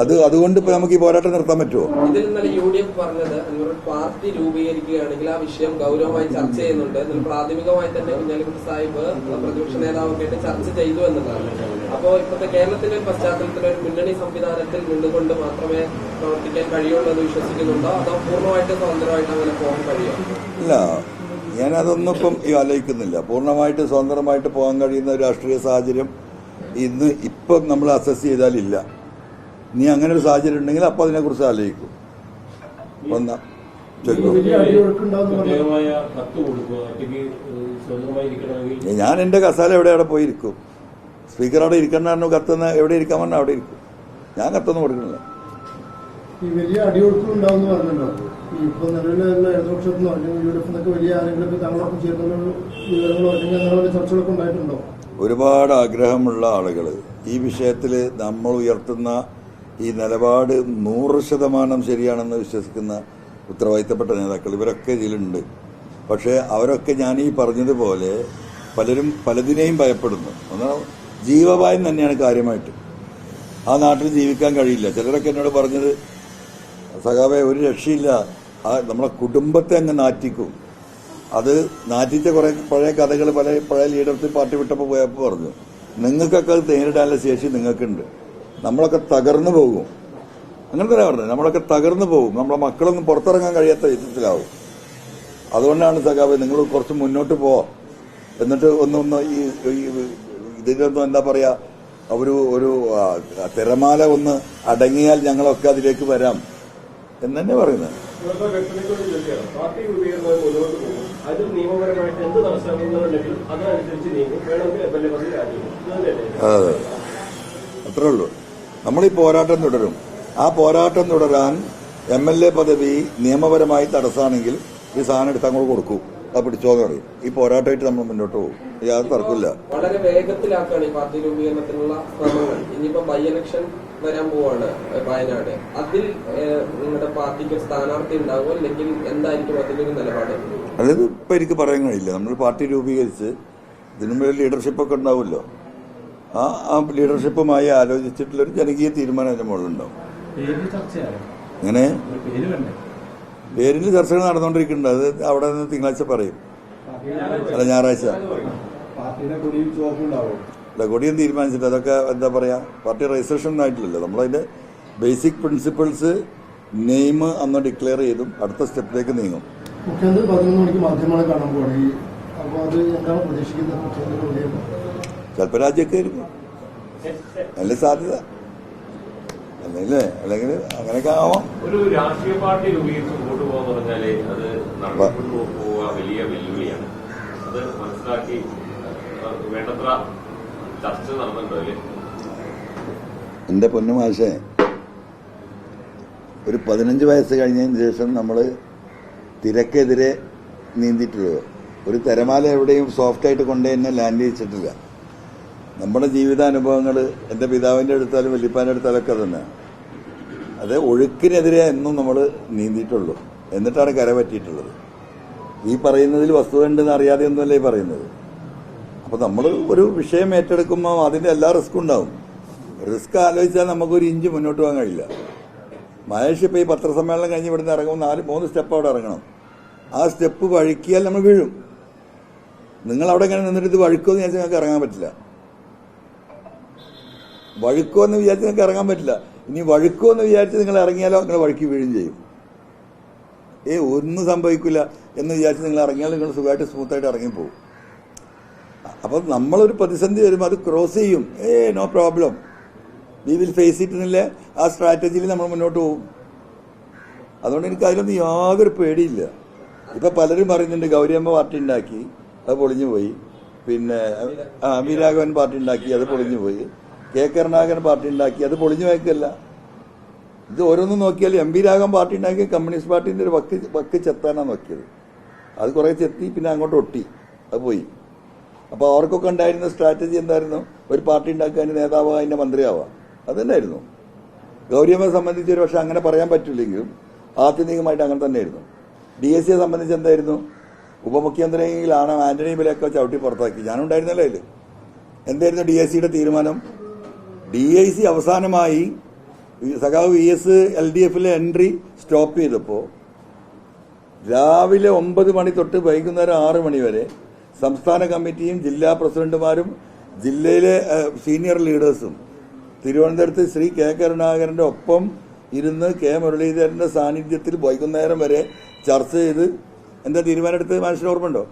അതുകൊണ്ട് ഇപ്പൊ നമുക്ക് ഈ പോരാട്ടം നിർത്താൻ പറ്റുമോ? ഇതിൽ ഇന്നലെ UDF പറഞ്ഞത് ഒരു പാർട്ടി രൂപീകരിക്കുകയാണെങ്കിൽ ആ വിഷയം ഗൗരവമായി ചർച്ച ചെയ്യുന്നുണ്ട്. ഇതിൽ പ്രാഥമികമായി തന്നെ കുഞ്ഞാലിക്കുട്ടി സാഹിബ് പ്രതിപക്ഷ നേതാവൊക്കെ ആയിട്ട് ചർച്ച ചെയ്തു എന്നതാണ്. അപ്പോ ഇപ്പോഴത്തെ കേരളത്തിന്റെ പശ്ചാത്തലത്തിൽ ഒരു മുന്നണി സംവിധാനത്തിൽ നിന്നുകൊണ്ട് മാത്രമേ പ്രവർത്തിക്കാൻ കഴിയുള്ളൂ എന്ന് വിശ്വസിക്കുന്നുണ്ടോ, അതോ പൂർണ്ണമായിട്ട് സ്വതന്ത്രമായിട്ട് അങ്ങനെ പോകാൻ കഴിയുമോ? ഇല്ല, ഞാനതൊന്നും ഇപ്പം ആലോചിക്കുന്നില്ല. പൂർണ്ണമായിട്ട് സ്വതന്ത്രമായിട്ട് പോകാൻ കഴിയുന്ന ഒരു രാഷ്ട്രീയ സാഹചര്യം ഇപ്പം നമ്മൾ അസസ് ചെയ്താലില്ല. ഇനി അങ്ങനെ ഒരു സാഹചര്യം ഉണ്ടെങ്കിൽ അപ്പം അതിനെക്കുറിച്ച് ആലോചിക്കും. ഞാൻ എന്റെ കസാല എവിടെ പോയിരിക്കും. സ്പീക്കർ അവിടെ ഇരിക്കണ്ടായിരുന്നു, കത്തുന്ന എവിടെ ഇരിക്കാൻ പറഞ്ഞാൽ അവിടെ ഇരിക്കും. ഞാൻ കത്തൊന്നും കൊടുക്കണില്ല. ഈ വലിയ അടിയൊഴുക്കുണ്ടാവും പറഞ്ഞല്ലോ. ഇപ്പൊ നിലവിലുള്ള ഇടതുപക്ഷത്തിനോ അല്ലെങ്കിൽ UDF വലിയ ആരെങ്കിലും തങ്ങളൊപ്പം ചേർന്നുള്ള വിവരങ്ങളോ അല്ലെങ്കിൽ അങ്ങനെ ചർച്ചകളൊക്കെ ഉണ്ടായിട്ടുണ്ടോ? ഒരുപാട് ആഗ്രഹമുള്ള ആളുകൾ ഈ വിഷയത്തിൽ നമ്മൾ ഉയർത്തുന്ന ഈ നിലപാട് 100% ശരിയാണെന്ന് വിശ്വസിക്കുന്ന ഉത്തരവാദിത്തപ്പെട്ട നേതാക്കൾ ഇവരൊക്കെ ഇതിലുണ്ട്. പക്ഷേ അവരൊക്കെ ഞാൻ ഈ പറഞ്ഞതുപോലെ പലരും പലതിനെയും ഭയപ്പെടുന്നു. എന്നാൽ ജീവഭയം തന്നെയാണ് കാര്യമായിട്ട്. ആ നാട്ടിൽ ജീവിക്കാൻ കഴിയില്ല. ചിലരൊക്കെ എന്നോട് പറഞ്ഞത്, സഖാവേ ഒരു രക്ഷയില്ല, നമ്മളെ കുടുംബത്തെ അങ്ങ് നാറ്റിക്കും. അത് നാറ്റിച്ച കുറെ പഴയ കഥകൾ പഴയ ലീഡർഷിപ്പ് പാർട്ടി വിട്ടപ്പോൾ പോയപ്പോൾ പറഞ്ഞു, നിങ്ങൾക്കൊക്കെ അത് നേരിടാനുള്ള ശേഷി നിങ്ങൾക്കുണ്ട്, നമ്മളൊക്കെ തകർന്നു പോകും. അങ്ങനെ തന്നെ പറഞ്ഞു, നമ്മളൊക്കെ തകർന്നു പോകും, നമ്മളെ മക്കളൊന്നും പുറത്തിറങ്ങാൻ കഴിയാത്ത വിധത്തിലാവും. അതുകൊണ്ടാണ് സഖാവ് നിങ്ങൾ കുറച്ച് മുന്നോട്ട് പോവാം, എന്നിട്ട് ഒന്ന് ഈ ഇതിനൊന്നും എന്താ പറയാ, ഒരു തിരമാല ഒന്ന് അടങ്ങിയാൽ ഞങ്ങളൊക്കെ അതിലേക്ക് വരാം എന്ന് തന്നെ പറയുന്നത്. പാർട്ടി രൂപീകരണം മുന്നോട്ട് പോകും, അതിൽ നിയമപരമായിട്ട് എന്ത് തടസ്സങ്ങളുണ്ടെങ്കിൽ അതനുസരിച്ച് നീങ്ങും, വേണമെങ്കിൽ MLA പദവി രാജിവെക്കും. അതെ, അത്രേ ഉള്ളൂ. നമ്മൾ ഈ പോരാട്ടം തുടരും. ആ പോരാട്ടം തുടരാൻ MLA പദവി നിയമപരമായി തടസ്സമാണെങ്കിൽ ഈ സാധനം എടുത്ത് അങ്ങോട്ട് കൊടുക്കൂ, അത് പിടിച്ചോന്ന് പറയും. ഈ പോരാട്ടമായിട്ട് നമ്മൾ മുന്നോട്ട് പോകും, യാതൊരു തർക്കമില്ല. വളരെ വേഗത്തിലാക്കാണ് ഈ പാർട്ടി രൂപീകരണത്തിനുള്ള ശ്രമങ്ങൾ. ഇനിയിപ്പോ ബൈ ഇലക്ഷൻ വരാൻ പോവാണ് വയനാട്. അതിൽ നിങ്ങളുടെ പാർട്ടിക്ക് സ്ഥാനാർത്ഥി ഉണ്ടാകുമോ, അല്ലെങ്കിൽ എന്തായിരിക്കും അതിലൊരു നിലപാട്? അതായത് ഇപ്പൊ എനിക്ക് പറയാൻ കഴിയില്ല. നമ്മൾ പാർട്ടി രൂപീകരിച്ച് ഇതിനുമ്പോൾ ലീഡർഷിപ്പൊക്കെ ഉണ്ടാവുമല്ലോ. ആ ലീഡർഷിപ്പുമായി ആലോചിച്ചിട്ടുള്ളൊരു ജനകീയ തീരുമാനം അതിന്റെ മുകളിലുണ്ടാവും. അങ്ങനെ പേരിൽ ചർച്ചകൾ നടന്നുകൊണ്ടിരിക്കുന്നുണ്ട്. അത് അവിടെ നിന്ന് തിങ്കളാഴ്ച പറയും, അല്ല ഞായറാഴ്ച. പാർട്ടിയുടെ കൊടിയിൽ ചുവപ്പുണ്ടാവും. അല്ല, കൊടിയും തീരുമാനിച്ചിട്ട് അതൊക്കെ എന്താ പറയാ, പാർട്ടി രജിസ്ട്രേഷൻ ഒന്നും ആയിട്ടില്ലല്ലോ. നമ്മളതിന്റെ ബേസിക് പ്രിൻസിപ്പിൾസ് നെയിം അന്ന് ഡിക്ലെയർ ചെയ്തും അടുത്ത സ്റ്റെപ്പിലേക്ക് നീങ്ങും. മുഖ്യമന്ത്രി 11 മണിക്ക് മാധ്യമങ്ങളെ കാണാൻ പോകണം. അപ്പോൾ അത് എന്താണ് പ്രതീക്ഷിക്കുന്നത്? ചിലപ്പോൾ രാജ്യമൊക്കെ ആയിരിക്കും, നല്ല സാധ്യത. അല്ലെങ്കിൽ അങ്ങനെയൊക്കെ ആവാം. ഒരു രാഷ്ട്രീയ പാർട്ടി രൂപീകരിച്ച് മുമ്പോട്ട് പോകാന്ന് പറഞ്ഞാല് അത് നടന്നു പോവുക വലിയ വെല്ലുവിളിയാണ്. അത് മനസ്സിലാക്കി വേണ്ടത്ര ചർച്ച നടന്നുണ്ടോ അല്ലേ? എന്റെ പൊന്നുമാഷേ, ഒരു 15 വയസ്സ് കഴിഞ്ഞതിന് ശേഷം നമ്മൾ തിരക്കെതിരെ നീന്തിയിട്ടുള്ളത്. ഒരു തിരമാല എവിടെയും സോഫ്റ്റായിട്ട് കൊണ്ടുപോയി തന്നെ ലാൻഡ് ചെയ്യിച്ചിട്ടില്ല. നമ്മുടെ ജീവിതാനുഭവങ്ങൾ എൻ്റെ പിതാവിൻ്റെ അടുത്താലും വല്യപ്പാൻ്റെ അടുത്താലൊക്കെ തന്നെ അത് ഒഴുക്കിനെതിരെ എന്നും നമ്മൾ നീന്തിയിട്ടുള്ളൂ. എന്നിട്ടാണ് കര പറ്റിയിട്ടുള്ളത്. ഈ പറയുന്നതിൽ വസ്തുത ഉണ്ടെന്ന് അറിയാതെ ഒന്നുമല്ലേ ഈ പറയുന്നത്. അപ്പോൾ നമ്മൾ ഒരു വിഷയം ഏറ്റെടുക്കുമ്പോൾ അതിൻ്റെ എല്ലാ റിസ്ക്കും ഉണ്ടാവും. റിസ്ക് ആലോചിച്ചാൽ നമുക്കൊരു ഇഞ്ച് മുന്നോട്ട് പോകാൻ കഴിയില്ല. മഹേഷ് ഇപ്പോൾ ഈ പത്രസമ്മേളനം കഴിഞ്ഞ് ഇവിടുന്ന് ഇറങ്ങുമ്പോൾ 3 സ്റ്റെപ്പ് അവിടെ ഇറങ്ങണം. ആ സ്റ്റെപ്പ് വഴുക്കിയാൽ നമ്മൾ വീഴും. നിങ്ങളവിടെ ഇങ്ങനെ നിന്നിട്ട് ഇത് വഴുക്കുമെന്ന് വിചാരിച്ചാൽ നിങ്ങൾക്ക് ഇറങ്ങാൻ പറ്റില്ല. വഴുക്കുമെന്ന് വിചാരിച്ച് നിങ്ങൾക്ക് ഇറങ്ങാൻ പറ്റില്ല. ഇനി വഴുക്കുമെന്ന് വിചാരിച്ച് നിങ്ങൾ ഇറങ്ങിയാലോ നിങ്ങൾ വഴുക്കി വീഴും ചെയ്യും. ഒന്നും സംഭവിക്കില്ല എന്ന് വിചാരിച്ച് നിങ്ങൾ ഇറങ്ങിയാൽ നിങ്ങൾ സുഖമായിട്ട് സ്മൂത്തായിട്ട് ഇറങ്ങിപ്പോകും. അപ്പം നമ്മളൊരു പ്രതിസന്ധി വരുമ്പോൾ അത് ക്രോസ് ചെയ്യും. No problem, we will face it എന്നില്ലേ ആ സ്ട്രാറ്റജിയിൽ നമ്മൾ മുന്നോട്ട് പോകും. അതുകൊണ്ട് എനിക്ക് അതിലൊന്നും യാതൊരു പേടിയില്ല. ഇപ്പൊ പലരും പറയുന്നുണ്ട് ഗൗരിയമ്മ പാർട്ടി ഉണ്ടാക്കി അത് പൊളിഞ്ഞു പോയി, പിന്നെ വീരാഘവൻ പാർട്ടി ഉണ്ടാക്കി അത് പൊളിഞ്ഞു പോയി, കെ കരുണാകരൻ പാർട്ടി ഉണ്ടാക്കി അത് പൊളിഞ്ഞു വയ്ക്കല്ല. ഇത് ഓരോന്നും നോക്കിയാൽ എം പി രാഘവൻ പാർട്ടി ഉണ്ടാക്കി കമ്മ്യൂണിസ്റ്റ് പാർട്ടിന്റെ ഒരു വക്ക് ചെത്താനാണ് നോക്കിയത്. അത് കുറെ ചെത്തി പിന്നെ അങ്ങോട്ട് ഒട്ടി, അത് പോയി. അപ്പോൾ അവർക്കൊക്കെ ഉണ്ടായിരുന്ന സ്ട്രാറ്റജി എന്തായിരുന്നു? ഒരു പാർട്ടി ഉണ്ടാക്കുക, അതിന്റെ നേതാവാ, അതിന്റെ മന്ത്രിയാവാം. അത് തന്നെയായിരുന്നു. ഗൗരിയമ്മയെ സംബന്ധിച്ച് ഒരു പക്ഷെ അങ്ങനെ പറയാൻ പറ്റില്ലെങ്കിലും ആത്യന്തികമായിട്ട് അങ്ങനെ തന്നെയായിരുന്നു. DSCയെ സംബന്ധിച്ച് എന്തായിരുന്നു? ഉപമുഖ്യമന്ത്രിയെങ്കിലാണ് ആന്റണി ബിലൊക്കെ ചവിട്ടി പുറത്താക്കി. ഞാനുണ്ടായിരുന്നല്ലോ അതിൽ. എന്തായിരുന്നു DSCയുടെ തീരുമാനം? DIC അവസാനമായി സഖാവ് VS LDFിലെ എൻട്രി സ്റ്റോപ്പ് ചെയ്തപ്പോൾ രാവിലെ 9 മണി തൊട്ട് വൈകുന്നേരം 6 മണി വരെ സംസ്ഥാന കമ്മിറ്റിയും ജില്ലാ പ്രസിഡന്റുമാരും ജില്ലയിലെ സീനിയർ ലീഡേഴ്സും തിരുവനന്തപുരത്ത് ശ്രീ കെ കരുണാകരന്റെ ഒപ്പം ഇരുന്ന് കെ മുരളീധരന്റെ സാന്നിധ്യത്തിൽ വൈകുന്നേരം വരെ ചർച്ച ചെയ്ത് എന്താ തീരുമാനം എടുത്തത്? മനസ്സിൽ ഓർമ്മയുണ്ടോ?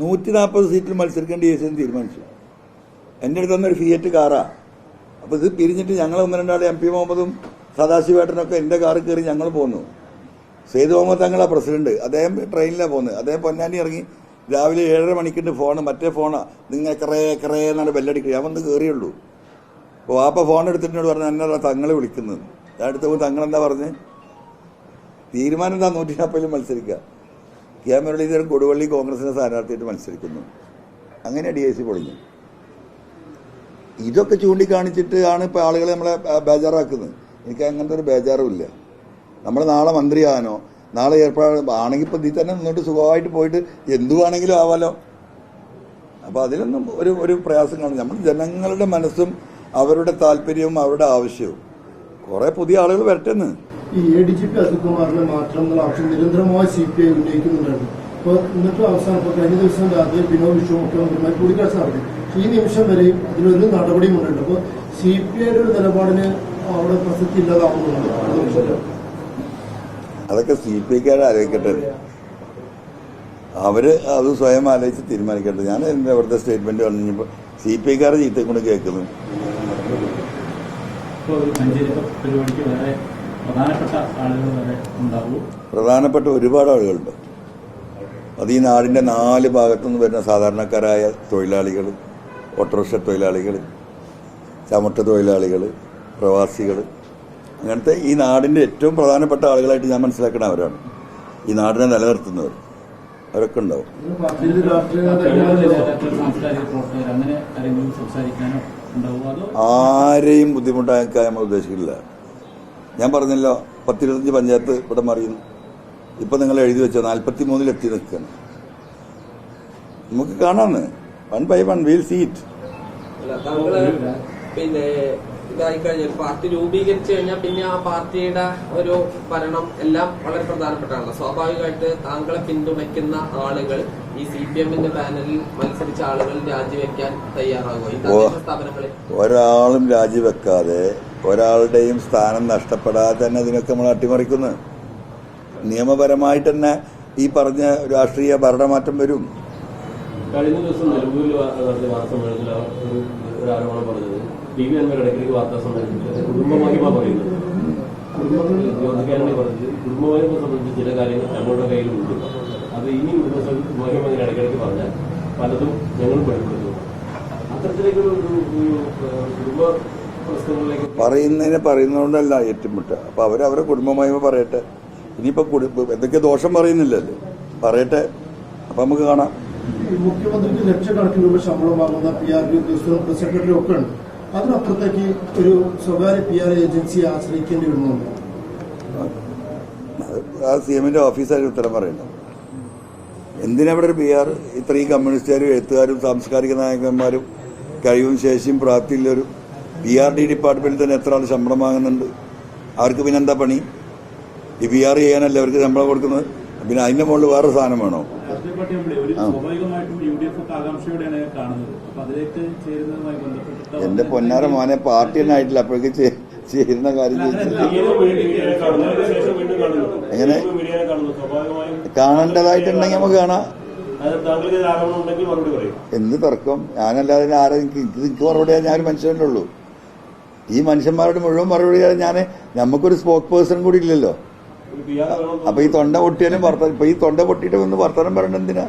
140 സീറ്റിൽ മത്സരിക്കേണ്ട DSC തീരുമാനിച്ചു. എൻ്റെ അടുത്ത് തന്നൊരു ഫിയറ്റ് കാറാ. അപ്പോൾ ഇത് പിരിഞ്ഞിട്ട് ഞങ്ങൾ 1-2 MP മുഹമ്മദും സദാശിവേട്ടനൊക്കെ എൻ്റെ കാറിൽ കയറി ഞങ്ങൾ പോന്നു. സെയ്ദ് മുഹമ്മദ് തങ്ങളാ പ്രസിഡന്റ്. അദ്ദേഹം ട്രെയിനിലാണ് പോകുന്നത്. അദ്ദേഹം പൊന്നാനി ഇറങ്ങി രാവിലെ 7:30 മണിക്കുണ്ട് ഫോണ്, മറ്റേ ഫോണാ. നിങ്ങൾ കറേ എന്നാണ് ബെല്ലടിക്കുക. ഞാൻ വന്ന് കയറിയുള്ളൂ. അപ്പോൾ വാപ്പ ഫോൺ എടുത്തിട്ട് പറഞ്ഞു എന്നാ തങ്ങളെ വിളിക്കുന്നത്. ഞാൻ അടുത്ത് പോയി തങ്ങളെന്താ പറഞ്ഞ് തീരുമാനം എന്താ 140 മത്സരിക്കുക. കെ മുരളീധരൻ കൊടുവള്ളി കോൺഗ്രസിന്റെ സ്ഥാനാർത്ഥിയായിട്ട് മത്സരിക്കുന്നു. അങ്ങനെ DIC പൊളിഞ്ഞു. ഇതൊക്കെ ചൂണ്ടിക്കാണിച്ചിട്ട് ആണ് ഇപ്പോൾ ആളുകളെ നമ്മളെ ബേജാറാക്കുന്നത്. എനിക്ക് അങ്ങനത്തെ ഒരു ബേജാറുമില്ല. നമ്മൾ നാളെ മന്ത്രിയാകാനോ നാളെ ആണെങ്കിൽ ഇപ്പം ഇതിൽ തന്നെ നിന്നിട്ട് സുഖമായിട്ട് പോയിട്ട് എന്തുവാണെങ്കിലും ആവാലോ. അപ്പോൾ അതിലൊന്നും ഒരു പ്രയാസം കാണും. നമ്മൾ ജനങ്ങളുടെ മനസ്സും അവരുടെ താല്പര്യവും അവരുടെ ആവശ്യവും കുറെ പുതിയ ആളുകൾ വരട്ടെന്ന്. ഈ ADGP അജിത് കുമാറിനെ മാറ്റണം എന്നുള്ള ആവശ്യം നിരന്തരമായി CPI ഉന്നയിക്കുന്നുണ്ടായിരുന്നു. അപ്പോൾ എന്നിട്ടും അവസാനം ഇപ്പോൾ കഴിഞ്ഞ ദിവസം രാത്രി ബിനോയ് വിശ്വം മുഖ്യമന്ത്രിയുമായി കൂടിക്കാഴ്ച നടത്തി. ഈ നിമിഷം വരെയും അതിലൊരു നടപടിയും ഉണ്ടായിട്ടുണ്ട്. അപ്പോൾ CPIയുടെ ഒരു നിലപാടിന് അവിടെ പ്രസക്തി ഇല്ലാതാവുന്നുണ്ട്. അതൊക്കെ CPIക്കാരെ ആലോചിക്കട്ടെ. അവര് അത് സ്വയം ആലോചിച്ച് തീരുമാനിക്കട്ടെ. ഞാൻ എൻ്റെ അവിടുത്തെ സ്റ്റേറ്റ്മെന്റ് പറഞ്ഞപ്പോൾ CPIക്കാരെ ചീത്ത കൊണ്ട് കേൾക്കുന്നു. പ്രധാനപ്പെട്ട ഒരുപാട് ആളുകളുണ്ട്. അത് ഈ നാടിന്റെ 4 ഭാഗത്തുനിന്ന് വരുന്ന സാധാരണക്കാരായ തൊഴിലാളികൾ, ഓട്ടോറിക്ഷ തൊഴിലാളികൾ, ചമട്ട തൊഴിലാളികൾ, പ്രവാസികൾ, അങ്ങനത്തെ ഈ നാടിന്റെ ഏറ്റവും പ്രധാനപ്പെട്ട ആളുകളായിട്ട് ഞാൻ മനസ്സിലാക്കുന്ന അവരാണ്. ഈ നാടിനെ നിലനിർത്തുന്നവർ അവരൊക്കെ ഉണ്ടാവും. ആരെയും ബുദ്ധിമുട്ടാക്കാൻ നമ്മൾ ഉദ്ദേശിക്കില്ല. ഞാൻ പറഞ്ഞല്ലോ 10-25 പഞ്ചായത്ത് ഇവിടെ മറിയുന്നു. ഇപ്പൊ നിങ്ങൾ എഴുതി വെച്ചോ 43-ൽ എത്തി നിൽക്കണം. നമുക്ക് കാണാന്ന് 1 by 1 വീൽ സീറ്റ്. താങ്കള് പിന്നെ ഇതായി കഴിഞ്ഞാൽ പാർട്ടി രൂപീകരിച്ചു കഴിഞ്ഞാൽ പിന്നെ ആ പാർട്ടിയുടെ ഒരു ഭരണം എല്ലാം വളരെ പ്രധാനപ്പെട്ടാണല്ലോ. സ്വാഭാവികമായിട്ട് താങ്കളെ പിന്തുണയ്ക്കുന്ന ആളുകൾ ഈ CPM-ന്റെ പാനലിൽ മത്സരിച്ച ആളുകൾ രാജിവെക്കാൻ തയ്യാറാകുമോ ഈ തദ്ദേശ സ്ഥാപനങ്ങളിൽ? ഒരാളും രാജിവെക്കാതെ ഒരാളുടെയും സ്ഥാനം നഷ്ടപ്പെടാതെ തന്നെ ഇതിനൊക്കെ നമ്മൾ അട്ടിമറിക്കുന്നു. നിയമപരമായിട്ട് തന്നെ ഈ പറഞ്ഞ രാഷ്ട്രീയ ഭരണമാറ്റം വരും. കഴിഞ്ഞ ദിവസം നിലമ്പൂരിൽ നടത്തിയ വാർത്താസമ്മേളനത്തിൽ ഒരു ആരോപണം പറഞ്ഞത് TV അൻവർ ഇടയ്ക്കിടയ്ക്ക് വാർത്താസമ്മേളനത്തിൽ കുടുംബമഹിമ പറയുന്നത് ജ്യോതികാരനെ പറഞ്ഞത് കുടുംബമഹിമ സംബന്ധിച്ച് ചില കാര്യങ്ങൾ ഞങ്ങളുടെ കയ്യിലുണ്ട്. അത് ഇനി കുടുംബമഹിമ ഇടയ്ക്കിടയ്ക്ക് പറഞ്ഞാൽ പലതും ഞങ്ങൾ പഠിപ്പിക്കുന്നു. അത്തരത്തിലേക്കൊരു കുടുംബ പ്രശ്നങ്ങളിലേക്ക് പറയുന്നതുകൊണ്ടല്ല ഏറ്റുമുട്ടുക. അപ്പൊ അവരവരെ കുടുംബമഹിമ പറയട്ടെ. ഇനിയിപ്പോ എന്തൊക്കെ ദോഷം പറയുന്നില്ലല്ലോ, പറയട്ടെ. അപ്പൊ നമുക്ക് കാണാം. മുഖ്യമന്ത്രിക്ക് ലക്ഷക്കണക്കിന് രൂപ ശമ്പളം വാങ്ങുന്ന PRD ഉദ്യോഗസ്ഥരും പ്രസ് സെക്രട്ടറിയും ഒക്കെ ഉണ്ട്. അതിനപ്പുറത്തേക്ക് ഒരു സ്വകാര്യ PR ഏജൻസിയെ ആശ്രയിക്കേണ്ടി വരുന്നുണ്ട്. ആ CM-ന്റെ ഓഫീസായിട്ട് ഉത്തരം പറയുന്നത്. എന്തിനാ ഇവിടെ ഒരു PR? ഇത്രയും കമ്മ്യൂണിസ്റ്റുകാരും എഴുത്തുകാരും സാംസ്കാരിക നായകന്മാരും കഴിവും ശേഷിയും പ്രാപ്തിയുള്ളൊരു PRD ഡിപ്പാർട്ട്മെന്റിൽ തന്നെ എത്ര ആൾ ശമ്പളം വാങ്ങുന്നുണ്ട്? അവർക്ക് പിന്നെ എന്താ പണി? ഈ PR ചെയ്യാനല്ലേ അവർക്ക് ശമ്പളം കൊടുക്കുന്നത്. പിന്നെ അതിന്റെ മുകളിൽ വേറെ സാധനം വേണോ? എന്റെ പൊന്നാര മോനെ, പാർട്ടി തന്നെ ആയിട്ടില്ല അപ്പോഴേക്ക് ചേരുന്ന കാര്യം എങ്ങനെ കാണേണ്ടതായിട്ടുണ്ടെങ്കിൽ നമുക്ക് കാണാം. എന്ത് തർക്കം? ഞാനല്ലാതെ ആരെ എനിക്ക് മറുപടി ഞാനൊരു മനുഷ്യനല്ലേ ഉള്ളൂ. ഈ മനുഷ്യന്മാരുടെ മുഴുവൻ മറുപടി നമുക്കൊരു സ്പോക്ക് പേഴ്സൺ കൂടി ഇല്ലല്ലോ. അപ്പൊ ഈ തൊണ്ട പൊട്ടിയാലും ഇപ്പൊ ഈ തൊണ്ട പൊട്ടിയിട്ട് ഒന്ന് വർത്തമാനം പറയണ്ട എന്തിനാ?